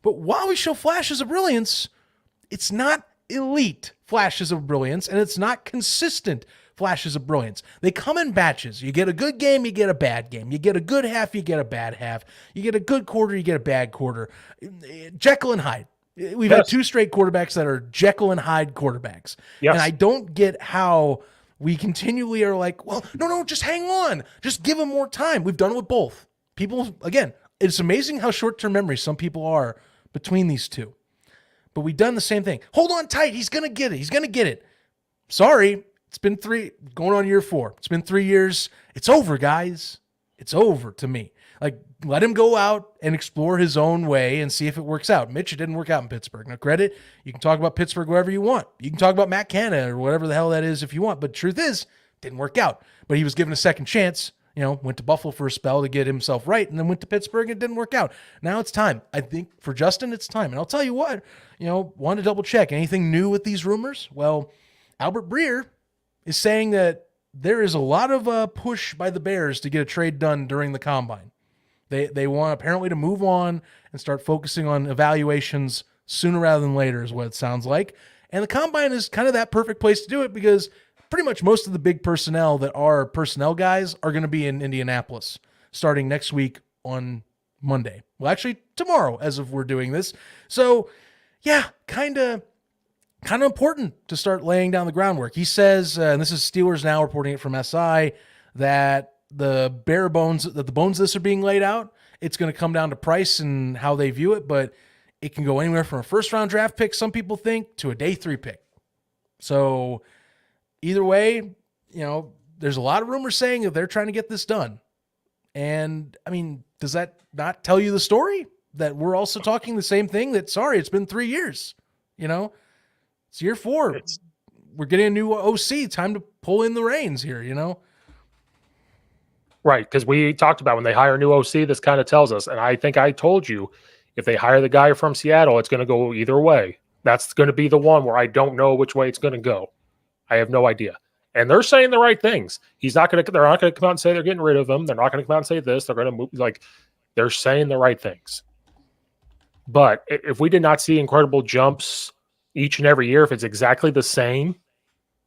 But while we show flashes of brilliance, it's not elite flashes of brilliance, and it's not consistent flashes of brilliance. They come in batches. You get a good game, you get a bad game. You get a good half, you get a bad half. You get a good quarter, you get a bad quarter. Jekyll and Hyde. We've had 2 straight quarterbacks that are Jekyll and Hyde quarterbacks. Yes. And I don't get how we continually are like, well, no, just hang on. Just give him more time. We've done it with both. People, again, it's amazing how short-term memory some people are between these two. But we've done the same thing. Hold on tight. He's going to get it. He's going to get it. Sorry. It's been 3, going on year 4. It's been 3 years. It's over, guys. It's over to me. Like, let him go out and explore his own way and see if it works out. Mitch, it didn't work out in Pittsburgh. Now, credit, you can talk about Pittsburgh wherever you want. You can talk about Matt Canada or whatever the hell that is if you want. But truth is, didn't work out. But he was given a second chance. went to Buffalo for a spell to get himself right, and then went to Pittsburgh and it didn't work out. Now it's time. I think for Justin, it's time. And I'll tell you what, want to double check anything new with these rumors? Well, Albert Breer is saying that there is a lot of push by the Bears to get a trade done during the combine. They want apparently to move on and start focusing on evaluations sooner rather than later is what it sounds like. And the combine is kind of that perfect place to do it because pretty much most of the big personnel that are personnel guys are going to be in Indianapolis starting next week on Monday. Well, actually tomorrow as of we're doing this. So yeah, kind of important to start laying down the groundwork. He says, and this is Steelers Now reporting it from SI, that the bones of this are being laid out. It's going to come down to price and how they view it, but it can go anywhere from a first-round draft pick, some people think, to a day 3 pick. So either way, there's a lot of rumors saying that they're trying to get this done. And, I mean, does that not tell you the story? That we're also talking the same thing? That, sorry, it's been 3 years. It's year 4. We're getting a new OC. Time to pull in the reins here, Right, because we talked about when they hire a new OC, this kind of tells us. And I think I told you, if they hire the guy from Seattle, it's going to go either way. That's going to be the one where I don't know which way it's going to go. I have no idea. And they're saying the right things. They're not going to come out and say they're getting rid of him. They're not going to come out and say this. They're going to move. They're saying the right things. But if we did not see incredible jumps each and every year, if it's exactly the same,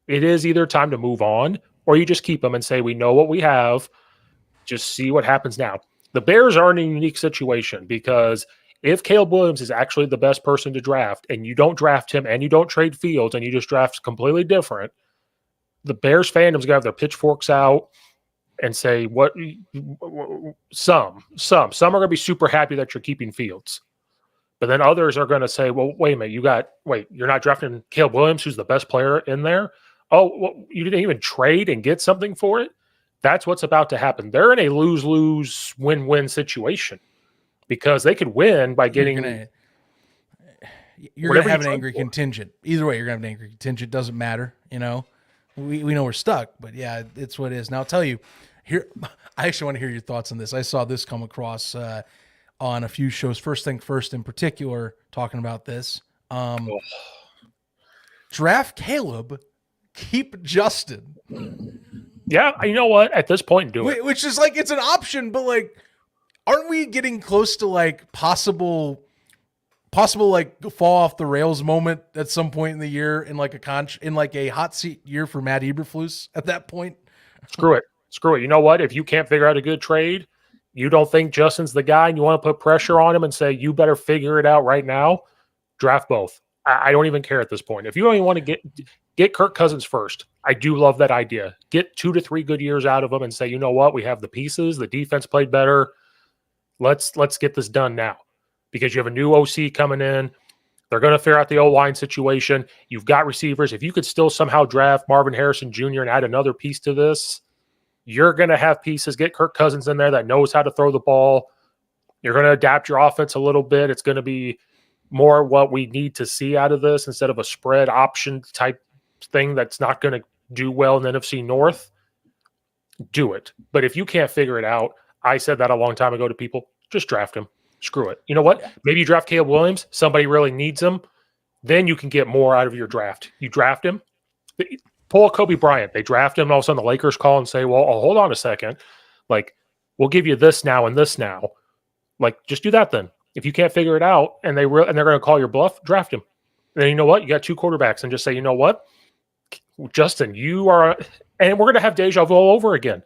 it is either time to move on or you just keep them and say, we know what we have. Just see what happens now. The Bears are in a unique situation because if Caleb Williams is actually the best person to draft and you don't draft him and you don't trade Fields and you just draft completely different, the Bears fandom's going to have their pitchforks out and say, some are going to be super happy that you're keeping Fields. But then others are going to say, well, wait a minute, you're not drafting Caleb Williams, who's the best player in there? Oh, well, you didn't even trade and get something for it? That's what's about to happen. They're in a lose-lose, win-win situation because they could win by getting. You're going to have an angry contingent. Either way, you're going to have an angry contingent. Doesn't matter. We know we're stuck, but yeah, it's what it is. Now I'll tell you here. I actually want to hear your thoughts on this. I saw this come across on a few shows. First Thing First, in particular, talking about this. Draft Caleb, keep Justin. Yeah, you know what? At this point, do it. Which is it's an option, but aren't we getting close to possible fall off the rails moment at some point in the year in a hot seat year for Matt Eberflus at that point? Screw it. You know what? If you can't figure out a good trade, you don't think Justin's the guy and you want to put pressure on him and say, you better figure it out right now, draft both. I don't even care at this point. If you don't even want to get Kirk Cousins first, I do love that idea. Get 2 to 3 good years out of him and say, you know what? We have the pieces. The defense played better. Let's get this done now because you have a new OC coming in. They're going to figure out the O-line situation. You've got receivers. If you could still somehow draft Marvin Harrison Jr. and add another piece to this, you're going to have pieces. Get Kirk Cousins in there that knows how to throw the ball. You're going to adapt your offense a little bit. It's going to be more what we need to see out of this instead of a spread option type thing that's not going to do well in the NFC North. Do it. But if you can't figure it out, I said that a long time ago to people, just draft him. Screw it. You know what? Maybe you draft Caleb Williams. Somebody really needs him. Then you can get more out of your draft. You draft him. Pull Kobe Bryant. They draft him. And all of a sudden the Lakers call and say, well, hold on a second. We'll give you this now and this now. Just do that then. If you can't figure it out and they're going to call your bluff, draft him. And then you know what? You got 2 quarterbacks and just say, you know what? Justin, you are – and we're going to have deja vu all over again.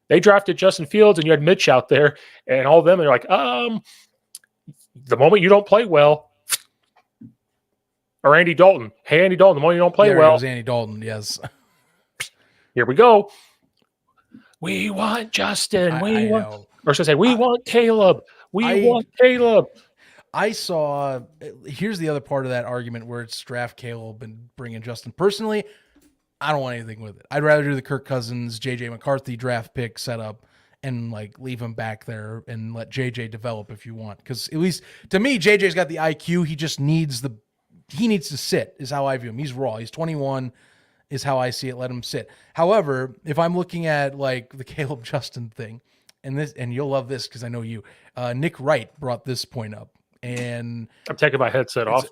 They drafted Justin Fields and you had Mitch out there and all of them. And you're like, the moment you don't play well – or Andy Dalton. Hey, Andy Dalton, the moment you don't play well – it was Andy Dalton, yes. Here we go. We want Justin. We want Caleb. We want Caleb. I saw – here's the other part of that argument where it's draft Caleb and bring in Justin. Personally, I don't want anything with it. I'd rather do the Kirk Cousins, J.J. McCarthy draft pick setup and leave him back there and let J.J. develop if you want. Because at least to me, J.J.'s got the IQ. He just needs to sit is how I view him. He's raw. He's 21. is how I see it. Let him sit. However, if I'm looking at like the Caleb Justin thing, and you'll love this because I know you, Nick Wright brought this point up, and I'm taking my headset off.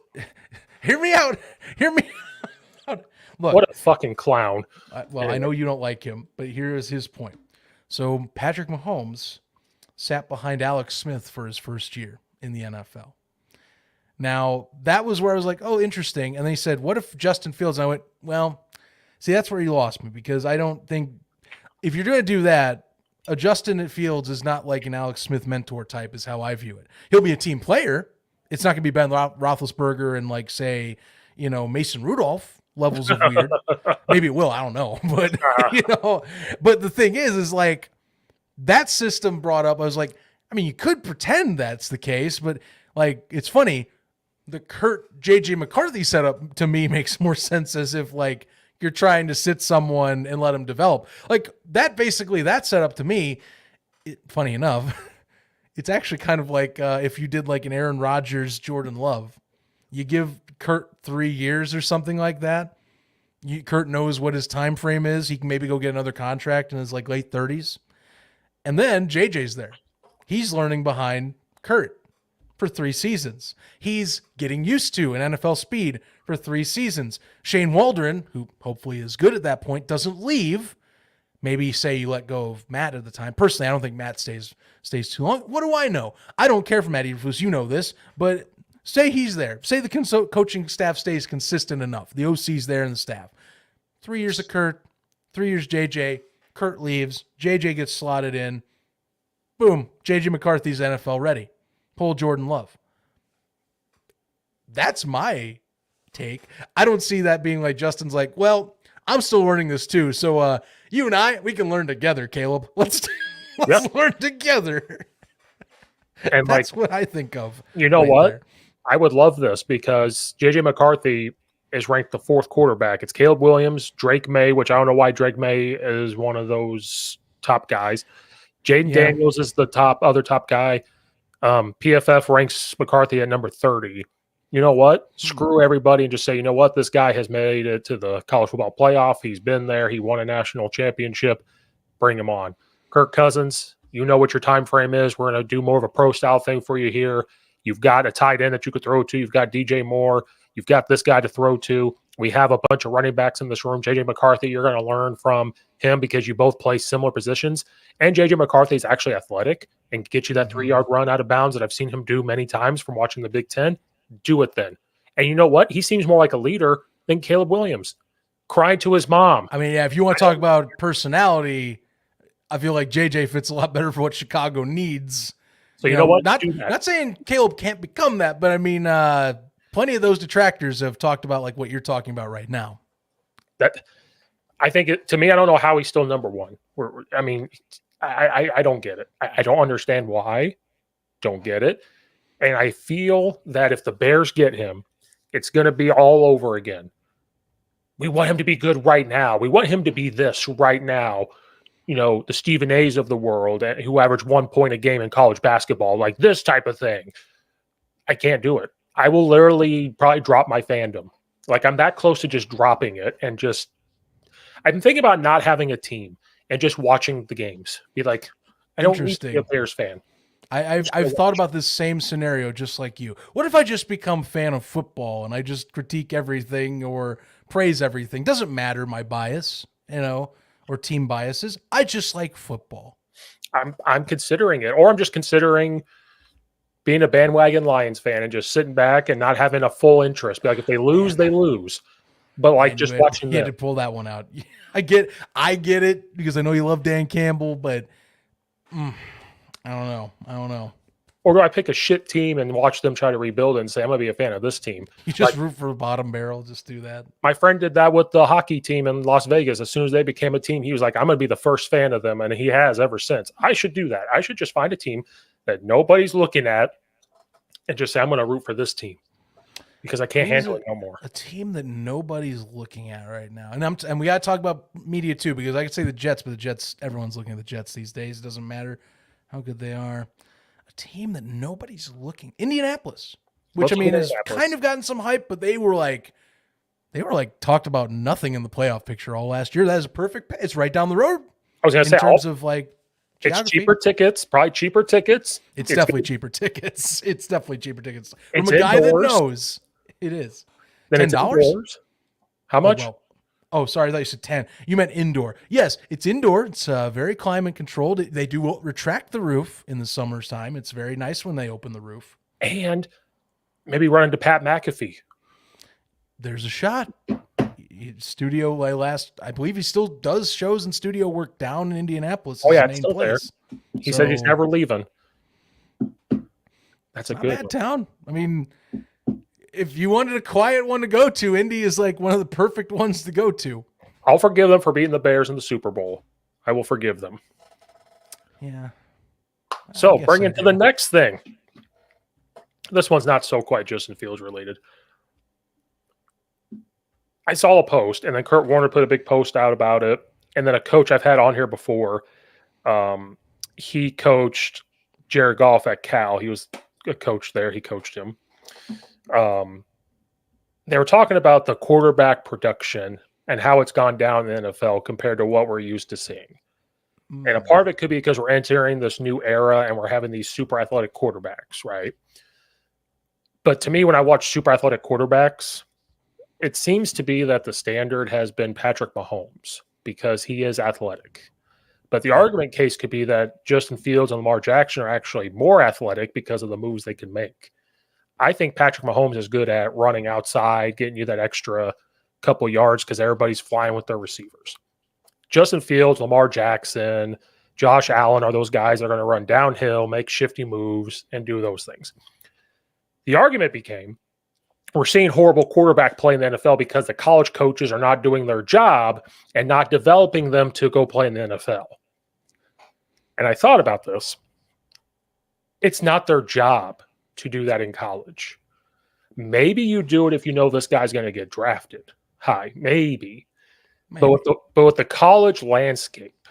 Hear me out. Hear me out. Look, what a fucking clown. Well, I know you don't like him, but here is his point. So Patrick Mahomes sat behind Alex Smith for his first year in the NFL. Now, that was where I was like, oh, interesting. And then he said, what if Justin Fields? And I went, well, see, that's where you lost me, because I don't think if you're going to do that, a Justin Fields is not like an Alex Smith mentor type is how I view it. He'll be a team player. It's not going to be Ben Roethlisberger and like, say, Mason Rudolph levels of weird. Maybe it will. I don't know. But, but the thing is like that system brought up, I was like, I mean, you could pretend that's the case, but like, it's funny. The Kurt JJ McCarthy setup to me makes more sense, as if like you're trying to sit someone and let them develop. Like that, basically that setup to me, funny enough, it's actually kind of like if you did like an Aaron Rodgers, Jordan Love, you give Kurt 3 years or something like that. Kurt knows what his time frame is. He can maybe go get another contract in his like late 30s. And then JJ's there. He's learning behind Kurt for 3 seasons. He's getting used to an NFL speed for 3 seasons. Shane Waldron, who hopefully is good at that point, doesn't leave. Maybe say you let go of Matt at the time. Personally, I don't think Matt stays too long. What do I know? I don't care for Matt Eberflus. You know this. But say he's there. Say the coaching staff stays consistent enough. The OC's there and the staff. 3 years of Kurt, 3 years JJ. Kurt leaves. JJ gets slotted in. Boom. JJ McCarthy's NFL ready. Pull Jordan Love. That's my take. I don't see that being like Justin's like, well, I'm still learning this too. So you and we can learn together, Caleb. Let's learn together. And that's what I think of. You know what? There. I would love this because JJ McCarthy is ranked the 4th quarterback. It's Caleb Williams, Drake May, which I don't know why Drake May is one of those top guys. Jaden Daniels is the other top guy. PFF ranks McCarthy at number 30. You know what? Screw everybody and just say, you know what? This guy has made it to the college football playoff. He's been there. He won a national championship. Bring him on. Kirk Cousins, you know what your time frame is. We're going to do more of a pro style thing for you here. You've got a tight end that you could throw to. You've got DJ Moore. You've got this guy to throw to. We have a bunch of running backs in this room. JJ McCarthy, you're going to learn from him because you both play similar positions. And JJ McCarthy is actually athletic and get you that 3-yard run out of bounds that I've seen him do many times from watching the Big Ten. Do it then. And you know what? He seems more like a leader than Caleb Williams. Crying to his mom. I mean, yeah, if you want to talk about personality, I feel like JJ fits a lot better for what Chicago needs. So you know what? Not saying Caleb can't become that, but I mean, plenty of those detractors have talked about like what you're talking about right now. I think to me, I don't know how he's still number 1. I mean, I don't get it. I don't understand why. Don't get it. And I feel that if the Bears get him, it's going to be all over again. We want him to be good right now. We want him to be this right now. You know, the Stephen A's of the world who averaged 1 point a game in college basketball, like this type of thing. I can't do it. I will literally probably drop my fandom. Like I'm that close to just dropping it and just I've been thinking about not having a team and just watching the games. Be like, I don't need to be a Bears fan. I've thought about this same scenario just like you. What if I just become a fan of football and I just critique everything or praise everything? Doesn't matter my bias, or team biases. I just like football. I'm considering it, or I'm just considering being a bandwagon Lions fan and just sitting back and not having a full interest. Be like, if they lose, they lose. But like just watching them. You had to pull that one out. I get it because I know you love Dan Campbell, but I don't know. Or do I pick a shit team and watch them try to rebuild it and say, I'm going to be a fan of this team? You just root for the bottom barrel. Just do that. My friend did that with the hockey team in Las Vegas. As soon as they became a team, he was like, I'm going to be the first fan of them. And he has ever since. I should do that. I should just find a team that nobody's looking at and just say, I'm going to root for this team because I can't handle it no more. A team that nobody's looking at right now. And we got to talk about media too, because I could say the Jets, but the Jets, everyone's looking at the Jets these days. It doesn't matter how good they are. A team that nobody's looking. Indianapolis, which has kind of gotten some hype, but they were like They were like talked about nothing in the playoff picture all last year. That is a perfect. It's right down the road. I was going to say, in terms of like it's geography. cheaper tickets, probably cheaper tickets. It's definitely cheaper tickets. It's definitely cheaper tickets from It's a guy that indoors. knows. It is. Then it's $10? indoors. How much? Oh, sorry, I thought you said 10. You meant indoor. Yes, it's indoor. It's very climate controlled. They do retract the roof in the summertime. It's very nice when they open the roof. And maybe run into Pat McAfee. There's a shot. Studio I believe he still does shows and studio work down in Indianapolis. Oh yeah, it's still place. There. He said he's never leaving. That's a good bad town. I mean, if you wanted a quiet one to go to, Indy is like one of the perfect ones to go to. I'll forgive them for beating the Bears in the Super Bowl. I will forgive them. Yeah. So bring into the next thing. This one's not so quite Justin Fields related. I saw a post, and then Kurt Warner put a big post out about it. And then a coach I've had on here before, he coached Jared Goff at Cal. He was a coach there. He coached him. They were talking about the quarterback production and how it's gone down in the NFL compared to what we're used to seeing. And a part of it could be because we're entering this new era and we're having these super athletic quarterbacks, right? But to me, when I watch super athletic quarterbacks, it seems to be that the standard has been Patrick Mahomes because he is athletic. But the argument case could be that Justin Fields and Lamar Jackson are actually more athletic because of the moves they can make. I think Patrick Mahomes is good at running outside, getting you that extra couple yards because everybody's flying with their receivers. Justin Fields, Lamar Jackson, Josh Allen are those guys that are going to run downhill, make shifty moves, and do those things. The argument became, we're seeing horrible quarterback play in the NFL because the college coaches are not doing their job and not developing them to go play in the NFL. And I thought about this. It's not their job to do that in college. Maybe you do it if you know this guy's going to get drafted high. Maybe. But with the college landscape,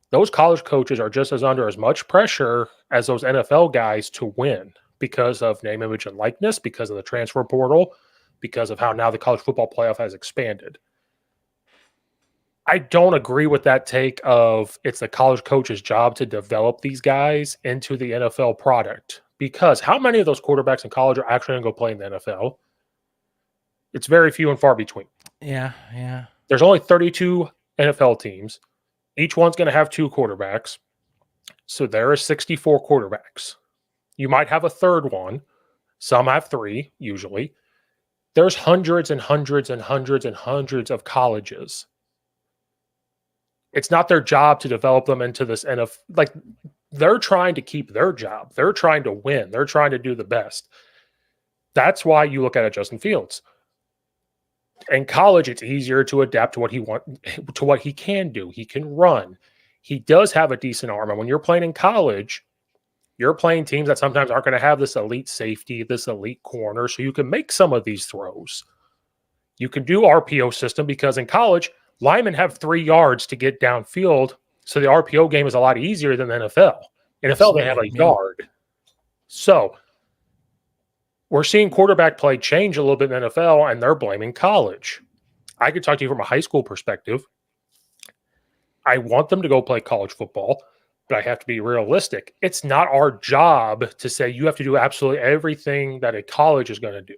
those college coaches are just under as much pressure as those NFL guys to win because of name, image, and likeness, because of the transfer portal, because of how now the college football playoff has expanded. I don't agree with that take of it's the college coach's job to develop these guys into the NFL product, because how many of those quarterbacks in college are actually going to go play in the NFL? It's very few and far between. Yeah. There's only 32 NFL teams. Each one's going to have 2 quarterbacks. So there are 64 quarterbacks. You might have a third one. Some have 3, usually. There's hundreds and hundreds and hundreds and hundreds of colleges. It's not their job to develop them into this NFL. Like, they're trying to keep their job. They're trying to win. They're trying to do the best. That's why you look at Justin Fields. In college, it's easier to adapt to what he can do. He can run. He does have a decent arm. And when you're playing in college, you're playing teams that sometimes aren't going to have this elite safety, this elite corner, so you can make some of these throws. You can do RPO system because in college, linemen have 3 yards to get downfield, so the RPO game is a lot easier than the NFL. NFL, they have a yard. So we're seeing quarterback play change a little bit in the NFL, and they're blaming college. I could talk to you from a high school perspective. I want them to go play college football, but I have to be realistic. It's not our job to say you have to do absolutely everything that a college is going to do.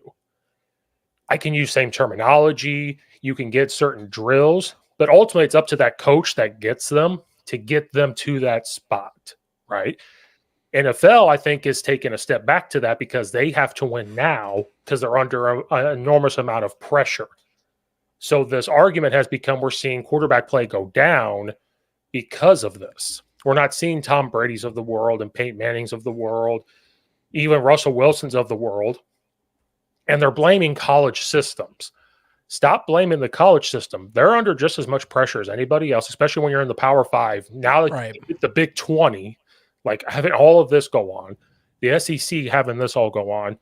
I can use same terminology. You can get certain drills, but ultimately it's up to that coach that gets them to get them to that spot, right? NFL, I think, is taking a step back to that because they have to win now because they're under an enormous amount of pressure. So this argument has become we're seeing quarterback play go down because of this. We're not seeing Tom Brady's of the world and Peyton Manning's of the world, even Russell Wilson's of the world, and they're blaming college systems. Stop blaming the college system. They're under just as much pressure as anybody else, especially when you're in the Power 5. Now that you get the Big 20, like having all of this go on, the SEC having this all go on,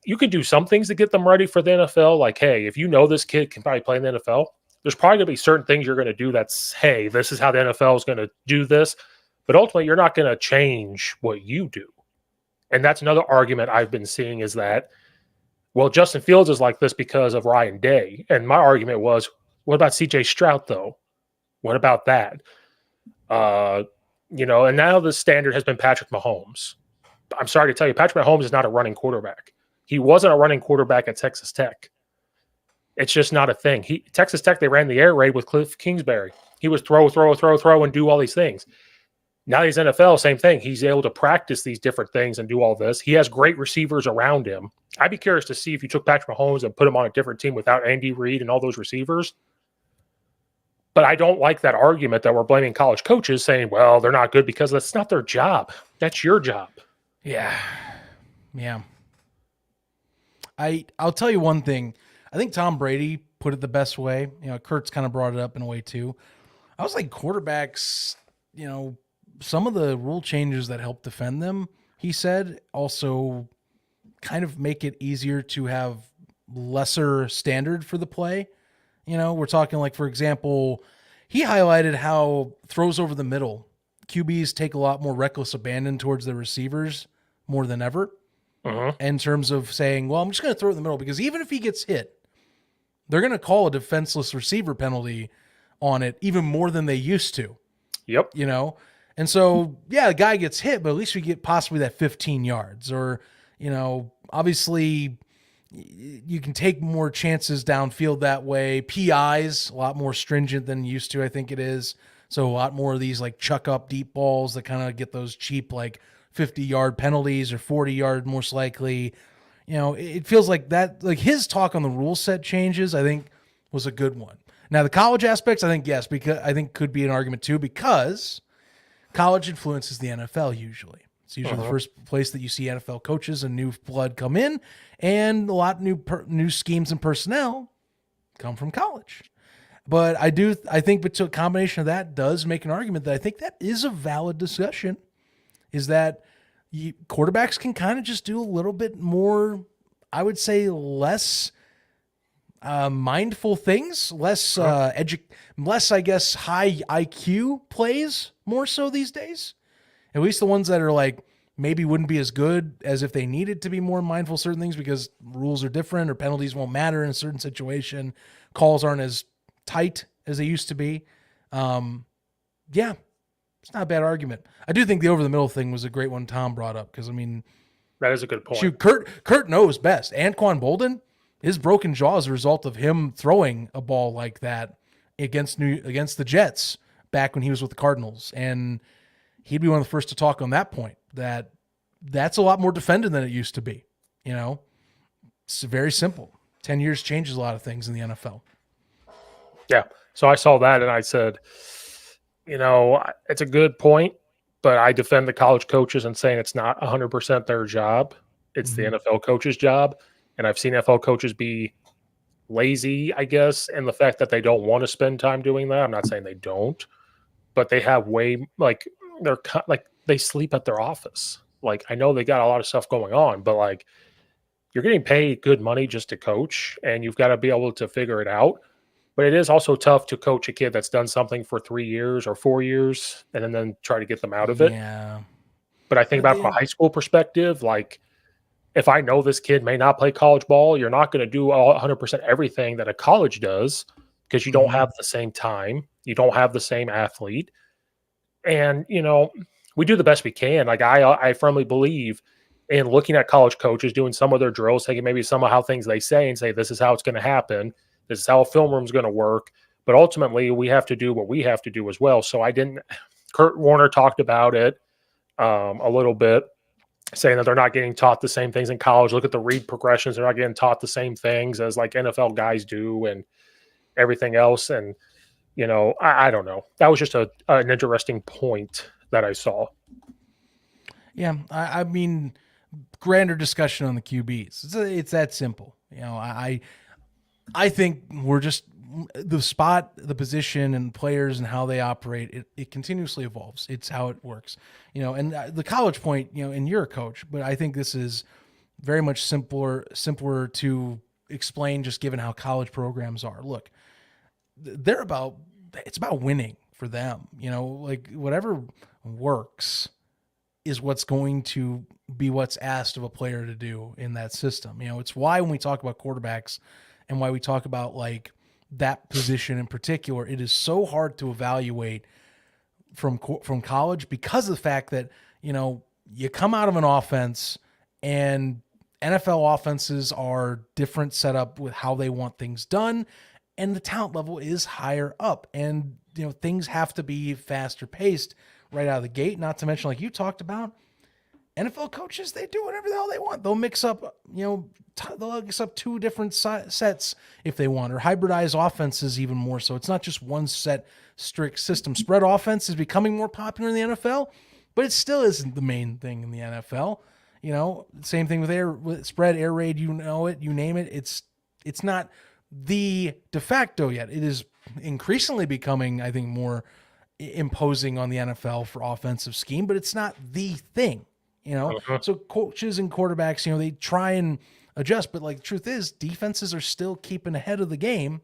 you can do some things to get them ready for the NFL. Like, hey, if you know this kid can probably play in the NFL, there's probably going to be certain things you're going to do that's, hey, this is how the NFL is going to do this. But ultimately, you're not going to change what you do. And that's another argument I've been seeing is that Well, Justin Fields is like this because of Ryan Day. And my argument was, what about CJ Stroud, though? What about that? And now the standard has been Patrick Mahomes. I'm sorry to tell you, Patrick Mahomes is not a running quarterback. He wasn't a running quarterback at Texas Tech. It's just not a thing. Texas Tech, they ran the air raid with Cliff Kingsbury. He was throw, and do all these things. Now he's NFL, same thing. He's able to practice these different things and do all this. He has great receivers around him. I'd be curious to see if you took Patrick Mahomes and put him on a different team without Andy Reid and all those receivers. But I don't like that argument that we're blaming college coaches saying, well, they're not good because that's not their job. That's your job. Yeah. I'll tell you one thing. I think Tom Brady put it the best way. Kurt's kind of brought it up in a way too. I was like, quarterbacks, some of the rule changes that help defend them, he said, also kind of make it easier to have lesser standard for the play. We're talking like, for example, he highlighted how throws over the middle, QBs take a lot more reckless abandon towards the receivers more than ever. In terms of saying, well, I'm just going to throw it in the middle because even if he gets hit, they're going to call a defenseless receiver penalty on it even more than they used to. Yep. And so, yeah, the guy gets hit, but at least we get possibly that 15 yards or, obviously you can take more chances downfield that way. PIs, a lot more stringent than used to, I think it is. So a lot more of these like chuck up deep balls that kind of get those cheap, like 50-yard penalties or 40-yard most likely. It feels like that, like his talk on the rule set changes, I think was a good one. Now the college aspects, I think, yes, because I think could be an argument too, because college influences the NFL usually. It's usually the first place that you see NFL coaches and new blood come in, and a lot of new schemes and personnel come from college. But I think a combination of that does make an argument that I think that is a valid discussion, is that quarterbacks can kind of just do a little bit more, I would say less mindful things, less, I guess, high IQ plays more so these days. At least the ones that are like maybe wouldn't be as good as if they needed to be more mindful of certain things because rules are different or penalties won't matter in a certain situation. Calls aren't as tight as they used to be. Yeah, it's not a bad argument. I do think the over the middle thing was a great one Tom brought up because, that is a good point. Shoot, Kurt knows best. Anquan Bolden, his broken jaw is a result of him throwing a ball like that against the Jets back when he was with the Cardinals. And he'd be one of the first to talk on that point, that's a lot more defended than it used to be. It's very simple. 10 years changes a lot of things in the NFL. Yeah. So I saw that and I said, it's a good point, but I defend the college coaches and saying it's not 100% their job. It's the NFL coach's job. And I've seen NFL coaches be lazy, I guess, in the fact that they don't want to spend time doing that. I'm not saying they don't, but they have they sleep at their office. Like, I know they got a lot of stuff going on, but like, you're getting paid good money just to coach and you've got to be able to figure it out. But it is also tough to coach a kid that's done something for 3 years or 4 years and then try to get them out of it. Yeah. But I think about from a high school perspective, like, if I know this kid may not play college ball, you're not going to do 100% everything that a college does because you don't have the same time. You don't have the same athlete. And, we do the best we can. Like, I firmly believe in looking at college coaches, doing some of their drills, taking maybe some of how things they say and say, this is how it's going to happen. This is how a film room is going to work. But ultimately, we have to do what we have to do as well. So Kurt Warner talked about it a little bit, saying that they're not getting taught the same things in college. Look at the read progressions. They're not getting taught the same things as like NFL guys do and everything else. And, I don't know. That was just an interesting point that I saw. Yeah. Grander discussion on the QBs. It's that simple. I think we're just the spot, the position, and players and how they operate. It continuously evolves. It's how it works, And the college point, and you're a coach, but I think this is very much simpler to explain, just given how college programs are. Look, it's about winning for them. Like whatever works is what's going to be what's asked of a player to do in that system. It's why when we talk about quarterbacks and why we talk about like that position in particular, it is so hard to evaluate from college because of the fact that, you come out of an offense and NFL offenses are different setup with how they want things done, and the talent level is higher up, and things have to be faster paced right out of the gate. Not to mention, like you talked about, NFL coaches, they do whatever the hell they want. They'll mix up, they'll mix up two different sets if they want, or hybridize offenses even more so. It's not just one set strict system. Spread offense is becoming more popular in the NFL, but it still isn't the main thing in the NFL. Same thing with spread, air raid, you name it. It's not the de facto yet. It is increasingly becoming, I think, more imposing on the NFL for offensive scheme, but it's not the thing, So coaches and quarterbacks, they try and adjust, but like the truth is defenses are still keeping ahead of the game,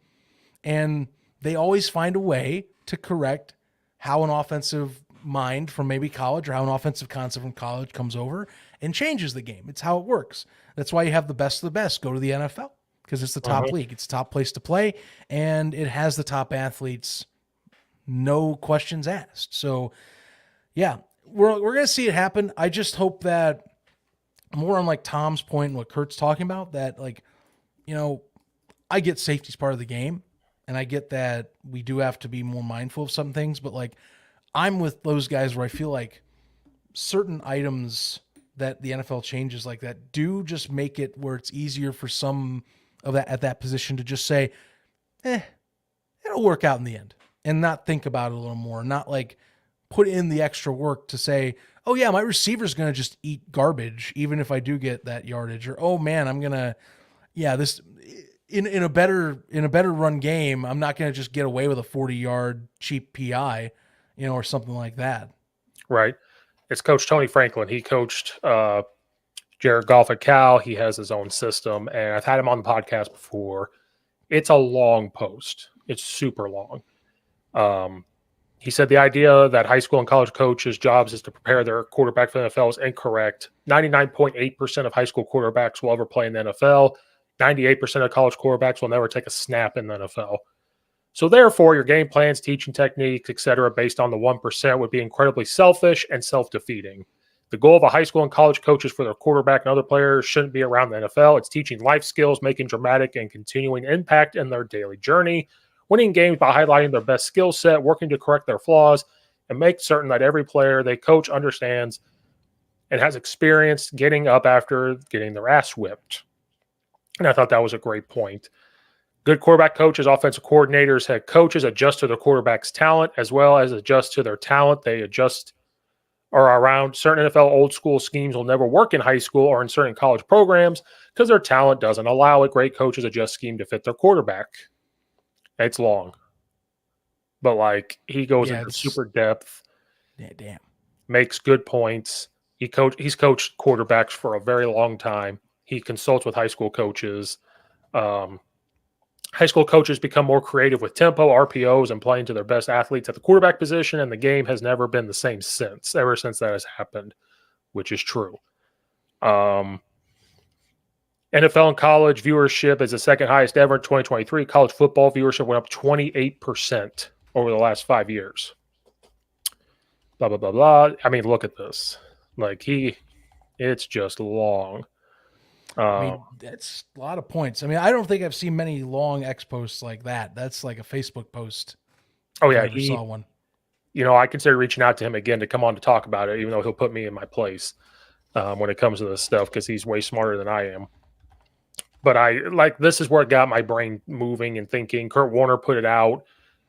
and they always find a way to correct how an offensive mind from maybe college or how an offensive concept from college comes over and changes the game. It's how it works. That's why you have the best of the best go to the NFL, because it's the top league. It's the top place to play, and it has the top athletes, no questions asked. So yeah, we're going to see it happen. I just hope that more on like Tom's point and what Kurt's talking about, that like, I get safety's part of the game, and I get that we do have to be more mindful of some things, but like I'm with those guys where I feel like certain items that the NFL changes like that do just make it where it's easier for some of that at that position to just say, it'll work out in the end, and not think about it a little more, not like put in the extra work to say, oh yeah, my receiver's going to just eat garbage even if I do get that yardage, or, oh man, I'm going to, this in a better run game, I'm not going to just get away with a 40-yard cheap PI, or something like that. Right. It's Coach Tony Franklin. He coached Jared Goff at Cal. He has his own system, and I've had him on the podcast before. It's a long post. It's super long. He said the idea that high school and college coaches' jobs is to prepare their quarterback for the NFL is incorrect. 99.8% of high school quarterbacks will ever play in the NFL. 98% of college quarterbacks will never take a snap in the NFL. So therefore, your game plans, teaching techniques, etc., based on the 1% would be incredibly selfish and self-defeating. The goal of a high school and college coaches for their quarterback and other players shouldn't be around the NFL. It's teaching life skills, making dramatic and continuing impact in their daily journey, winning games by highlighting their best skill set, working to correct their flaws, and make certain that every player they coach understands and has experience getting up after getting their ass whipped. And I thought that was a great point. Good quarterback coaches, offensive coordinators, head coaches adjust to their quarterback's talent as well as adjust to their talent. They adjust or around certain NFL old school schemes will never work in high school or in certain college programs because their talent doesn't allow it. Great coaches adjust scheme to fit their quarterback. It's long. But like he goes into super depth. Yeah, damn. Makes good points. He's coached quarterbacks for a very long time. He consults with high school coaches. High school coaches become more creative with tempo, RPOs, and playing to their best athletes at the quarterback position, and the game has never been the same ever since that has happened, which is true. NFL and college viewership is the second highest ever in 2023. College football viewership went up 28% over the last 5 years. Blah, blah, blah, blah. I mean, look at this. Like it's just long. I mean, that's a lot of points. I mean, I don't think I've seen many long X posts like that. That's like a Facebook post. Oh yeah, I saw one. I consider reaching out to him again to come on to talk about it, even though he'll put me in my place when it comes to this stuff because he's way smarter than I am. But this is where it got my brain moving and thinking. Kurt Warner put it out,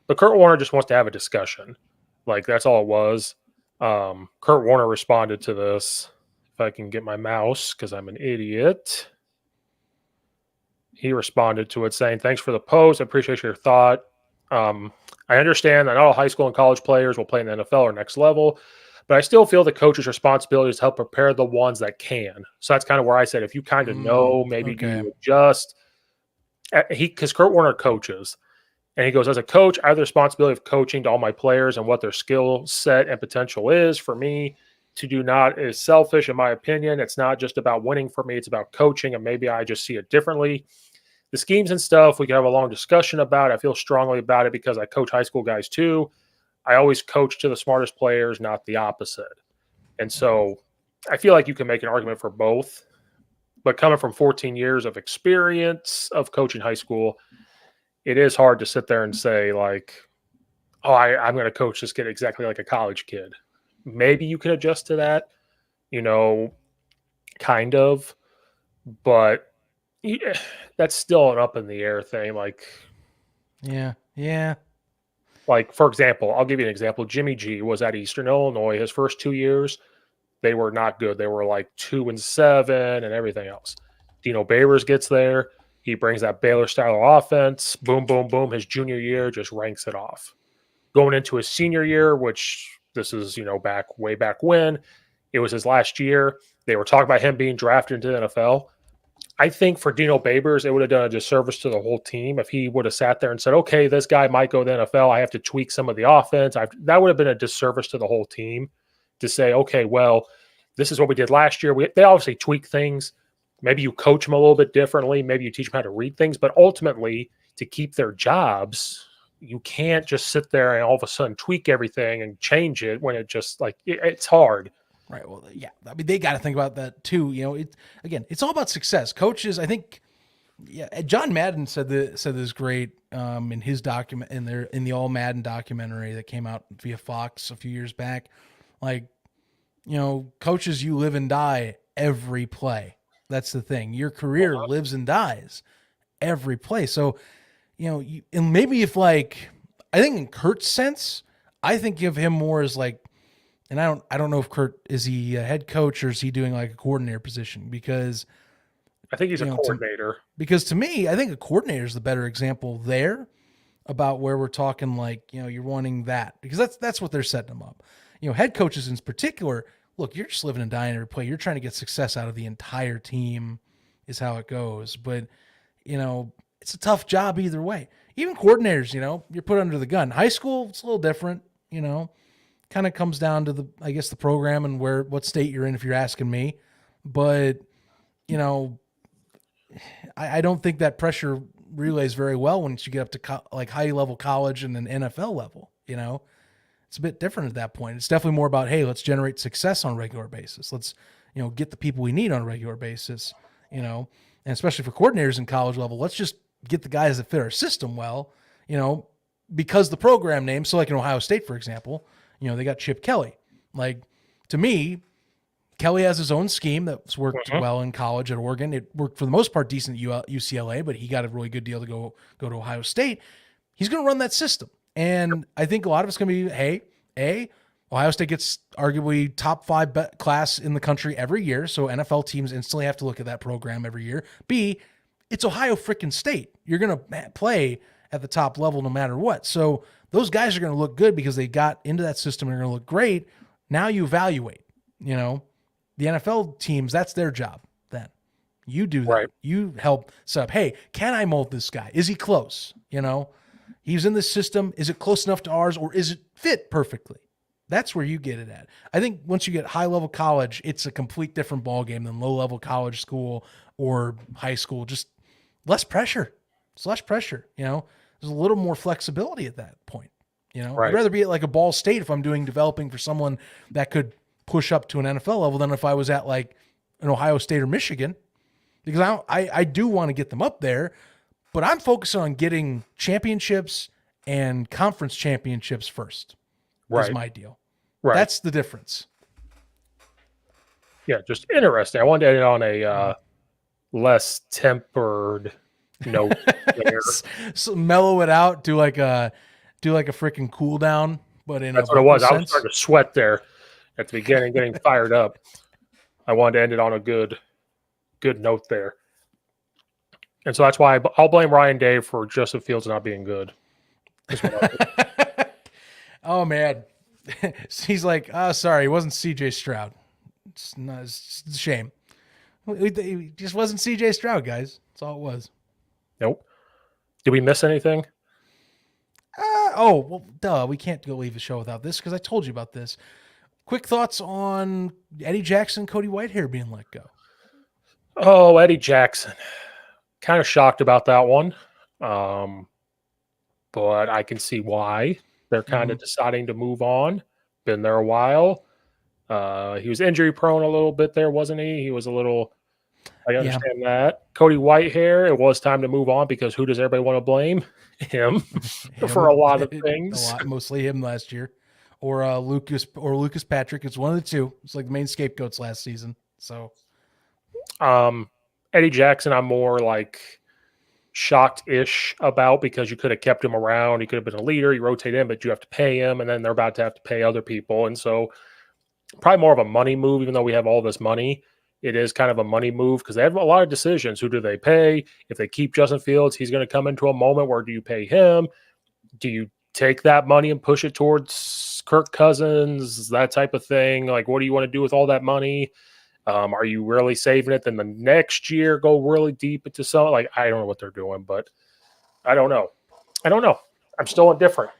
but Kurt Warner just wants to have a discussion. Like that's all it was. Kurt Warner responded to this. If I can get my mouse, because I'm an idiot. He responded to it saying, "Thanks for the post. I appreciate your thought. I understand that not all high school and college players will play in the NFL or next level, but I still feel the coach's responsibility is to help prepare the ones that can." So that's kind of where I said, if you kind of know, maybe you adjust. Because Kurt Warner coaches, and he goes, as a coach, I have the responsibility of coaching to all my players and what their skill set and potential is. For me, to do not is selfish, in my opinion. It's not just about winning for me, it's about coaching, and maybe I just see it differently. The schemes and stuff, we can have a long discussion about. I feel strongly about it because I coach high school guys too. I always coach to the smartest players, not the opposite. And so I feel like you can make an argument for both. But coming from 14 years of experience of coaching high school, it is hard to sit there and say, like, oh, I'm going to coach this kid exactly like a college kid. Maybe you can adjust to that, kind of. But yeah, that's still an up in the air thing. Like, yeah. Like, for example, I'll give you an example. Jimmy G was at Eastern Illinois. His first 2 years, they were not good. They were like 2-7 and everything else. Dino Babers gets there. He brings that Baylor style of offense. Boom, boom, boom. His junior year just ranks it off. Going into his senior year, which this is, way back when, it was his last year. They were talking about him being drafted into the NFL. I think for Dino Babers, it would have done a disservice to the whole team if he would have sat there and said, okay, this guy might go to the NFL. I have to tweak some of the offense. That would have been a disservice to the whole team to say, okay, well, this is what we did last year. They obviously tweak things. Maybe you coach them a little bit differently. Maybe you teach them how to read things. But ultimately, to keep their jobs, you can't just sit there and all of a sudden tweak everything and change it when it just it's hard. Right. Well, yeah. I mean, they got to think about that too. It's all about success. Coaches, I think. Yeah, John Madden said this great in his document in the All Madden documentary that came out via Fox a few years back. Like, coaches, you live and die every play. That's the thing. Your career lives and dies every play. So, and maybe if I think in Kurt's sense, I think of him more as like. And I don't know if Kurt, is he a head coach or is he doing like a coordinator position? Because I think he's a coordinator. Because to me, I think a coordinator is the better example there about where we're talking you're wanting that, because that's what they're setting them up. Head coaches in particular, look, you're just living and dying every play. You're trying to get success out of the entire team is how it goes. But, it's a tough job either way. Even coordinators, you're put under the gun. High school, it's a little different, kind of comes down to the program and what state you're in, if you're asking me. But, I don't think that pressure relays very well once you get up to high level college and an NFL level. It's a bit different at that point. It's definitely more about, hey, let's generate success on a regular basis. Let's, get the people we need on a regular basis, and especially for coordinators in college level, let's just get the guys that fit our system well, because the program name. So like in Ohio State, for example, they got Chip Kelly. Like, to me, Kelly has his own scheme that's worked well in college at Oregon. It worked for the most part decent at UCLA, but he got a really good deal to go to Ohio State. He's going to run that system. And I think a lot of it's going to be, hey, Ohio State gets arguably top 5 class in the country every year, so NFL teams instantly have to look at that program every year. B, it's Ohio freaking State. You're going to play at the top level no matter what. So those guys are going to look good because they got into that system and are going to look great. Now you evaluate, the NFL teams, that's their job then. You do that. Right. You help set up, hey, can I mold this guy? Is he close? He's in this system. Is it close enough to ours, or is it fit perfectly? That's where you get it at. I think once you get high-level college, it's a complete different ballgame than low-level college school or high school. Just less pressure. It's less pressure, There's a little more flexibility at that point, Right. I'd rather be at like a Ball State if I'm doing developing for someone that could push up to an NFL level than if I was at like an Ohio State or Michigan, because I do want to get them up there, but I'm focused on getting championships and conference championships first. Right. Is my deal. Right. That's the difference. Yeah, just interesting. I wanted to end it on a less tempered note there. So mellow it out, do like a freaking cool down, but that's what it was. Sense. I was starting to sweat there at the beginning, getting fired up. I wanted to end it on a good note there. And so that's why I'll blame Ryan Day for Justin Fields not being good. Oh, man. He's like, sorry, it wasn't C.J. Stroud. It's a shame. It just wasn't C.J. Stroud, guys. That's all it was. Nope. Did we miss anything? Well, duh. We can't go leave the show without this because I told you about this. quick thoughts on Eddie Jackson, Cody Whitehair being let go. Oh, Eddie Jackson. Kind of shocked about that one. But I can see why they're kind of deciding to move on. Been there a while. He was injury prone a little bit there, wasn't he? He was a little, I understand that. Cody Whitehair, it was time to move on because who does everybody want to blame? Him for a lot of things. Mostly him last year. Or Lucas Patrick. It's one of the two. It's like the main scapegoats last season. So Eddie Jackson, I'm more like shocked-ish about because you could have kept him around. He could have been a leader. You rotate him, but you have to pay him, and then they're about to have to pay other people. And so probably more of a money move, even though we have all this money. It is kind of a money move because they have a lot of decisions. Who do they pay? If they keep Justin Fields, he's going to come into a moment where do you pay him? Do you take that money and push it towards Kirk Cousins, that type of thing? Like, what do you want to do with all that money? Are you really saving it? Then the next year go really deep into some, like, I don't know what they're doing, but I don't know. I'm still indifferent.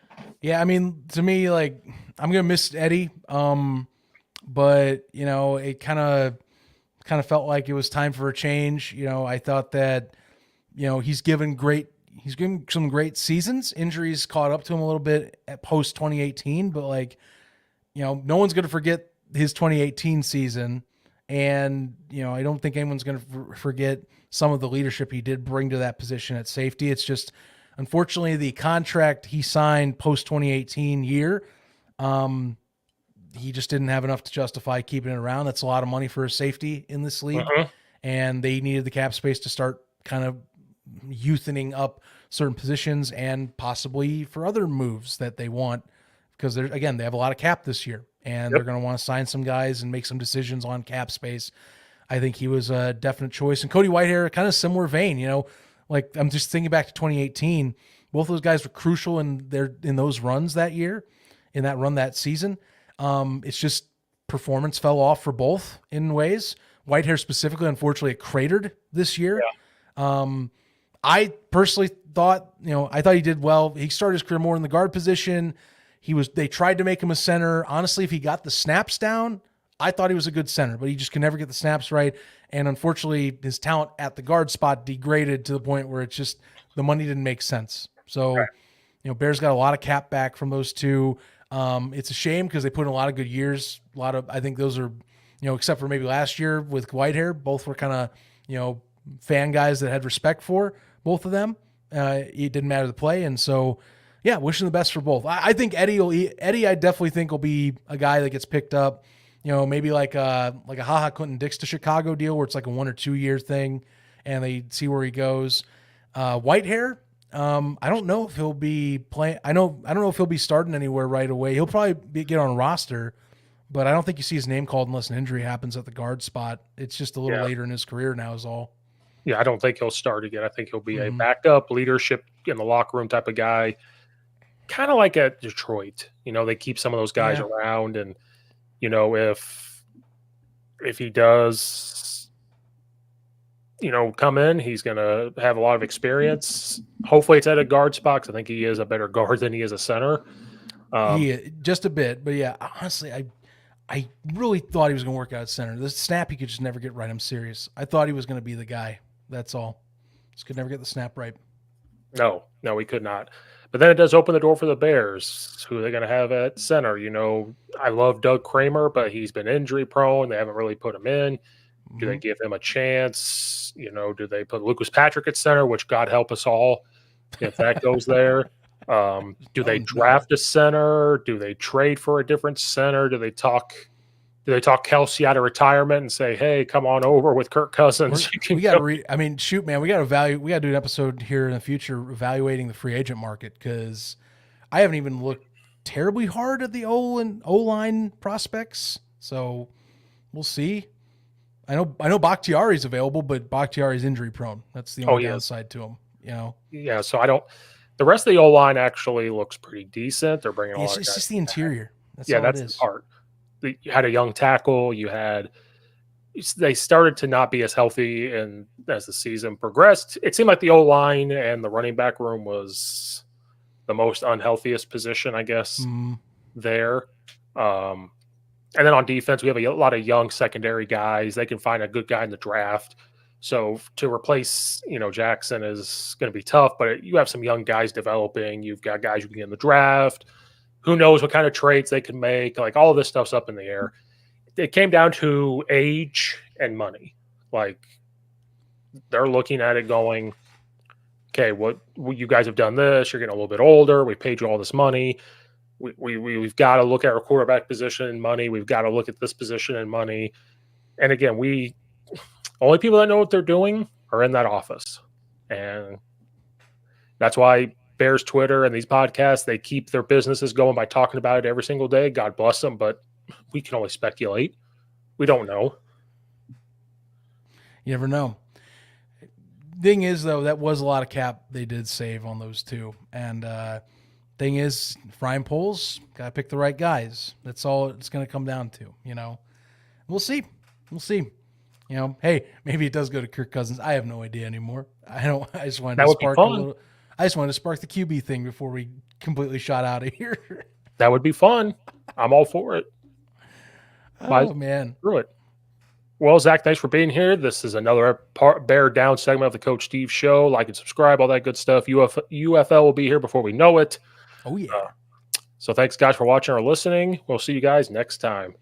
Yeah, I mean, to me, like, I'm gonna miss Eddie. But you know, it kind of felt like it was time for a change. You know, I thought that, you know, he's given some great seasons. Injuries caught up to him a little bit at post 2018, but like, you know, no one's gonna forget his 2018 season. And, you know, I don't think anyone's going to forget some of the leadership he did bring to that position at safety. It's just, unfortunately, the contract he signed post 2018 year, he just didn't have enough to justify keeping it around. That's a lot of money for a safety in this league. And they needed the cap space to start kind of youthening up certain positions and possibly for other moves that they want. Because they have a lot of cap this year. And they're going to want to sign some guys and make some decisions on cap space. I think he was a definite choice. And Cody Whitehair, kind of similar vein, you know, like I'm just thinking back to 2018. Both those guys were crucial in those runs that year, in that run that season. It's just performance fell off for both in ways. Whitehair specifically, unfortunately, it cratered this year. Yeah. I personally thought, you know, I thought he did well. He started his career more in the guard position. They tried to make him a center. Honestly, if he got the snaps down, I thought he was a good center, but he just could never get the snaps right. And unfortunately, his talent at the guard spot degraded to the point where it's just the money didn't make sense. So, you know, Bears got a lot of cap back from those two. It's a shame because they put in a lot of good years. I think those are, you know, except for maybe last year with Whitehair, both were kind of, you know, fan guys that had respect for both of them. It didn't matter the play. And so, yeah, wishing the best for both. I think Eddie, I definitely think will be a guy that gets picked up, you know, maybe like a HaHa Clinton Dix to Chicago deal where it's like a 1 or 2 year thing and they see where he goes. Whitehair, I don't know if he'll be playing. I don't know if he'll be starting anywhere right away. He'll probably get on a roster, but I don't think you see his name called unless an injury happens at the guard spot. It's just a little later in his career now is all. Yeah, I don't think he'll start again. I think he'll be a backup leadership in the locker room type of guy. Kind of like at Detroit, you know, they keep some of those guys around, and you know, if he does, you know, come in, he's going to have a lot of experience. Hopefully, it's at a guard spot because I think he is a better guard than he is a center. Just a bit, but yeah, honestly, I really thought he was going to work out at center. The snap he could just never get right. I'm serious. I thought he was going to be the guy. That's all. Just could never get the snap right. No, he could not. But then it does open the door for the Bears. Who are they going to have at center? You know, I love Doug Kramer, but he's been injury prone. They haven't really put him in. Do they give him a chance? You know, do they put Lucas Patrick at center, which God help us all if that goes there? Do they draft a center? Do they trade for a different center? Do they talk Kelsey out of retirement and say, "Hey, come on over with Kirk Cousins"? We got to I mean, shoot, man, we got to do an episode here in the future evaluating the free agent market because I haven't even looked terribly hard at the O-line prospects. So we'll see. I know Bakhtiari's available, but Bakhtiari's injury prone. That's the only downside to him. You know. Yeah. So the rest of the O-line actually looks pretty decent. They're bringing a lot of guys. It's just the interior. That's the part. You had a young tackle. They started to not be as healthy, and as the season progressed, it seemed like the O-line and the running back room was the most unhealthiest position, I guess, there. And then on defense, we have a lot of young secondary guys. They can find a good guy in the draft. So to replace, Jackson is going to be tough, but you have some young guys developing. You've got guys you can get in the draft. Who knows what kind of trades they can make? Like, all of this stuff's up in the air. It came down to age and money. Like, they're looking at it going, okay, what you guys have done this. You're getting a little bit older. We paid you all this money. We've got to look at our quarterback position and money. We've got to look at this position and money. And again, only people that know what they're doing are in that office. And that's why Bears Twitter and these podcasts, they keep their businesses going by talking about it every single day. God bless them, but we can only speculate. We don't know. You never know. Thing is, though, that was a lot of cap they did save on those two. And thing is, frying poles, got to pick the right guys. That's all it's going to come down to, We'll see. Hey, maybe it does go to Kirk Cousins. I have no idea anymore. I just wanted to spark a little. I just wanted to spark the QB thing before we completely shot out of here. That would be fun. I'm all for it. Oh, man. Screw it. Well, Zach, thanks for being here. This is another Bear Down segment of the Coach Steve Show. Like and subscribe, all that good stuff. UFL will be here before we know it. Oh, yeah. So thanks, guys, for watching or listening. We'll see you guys next time.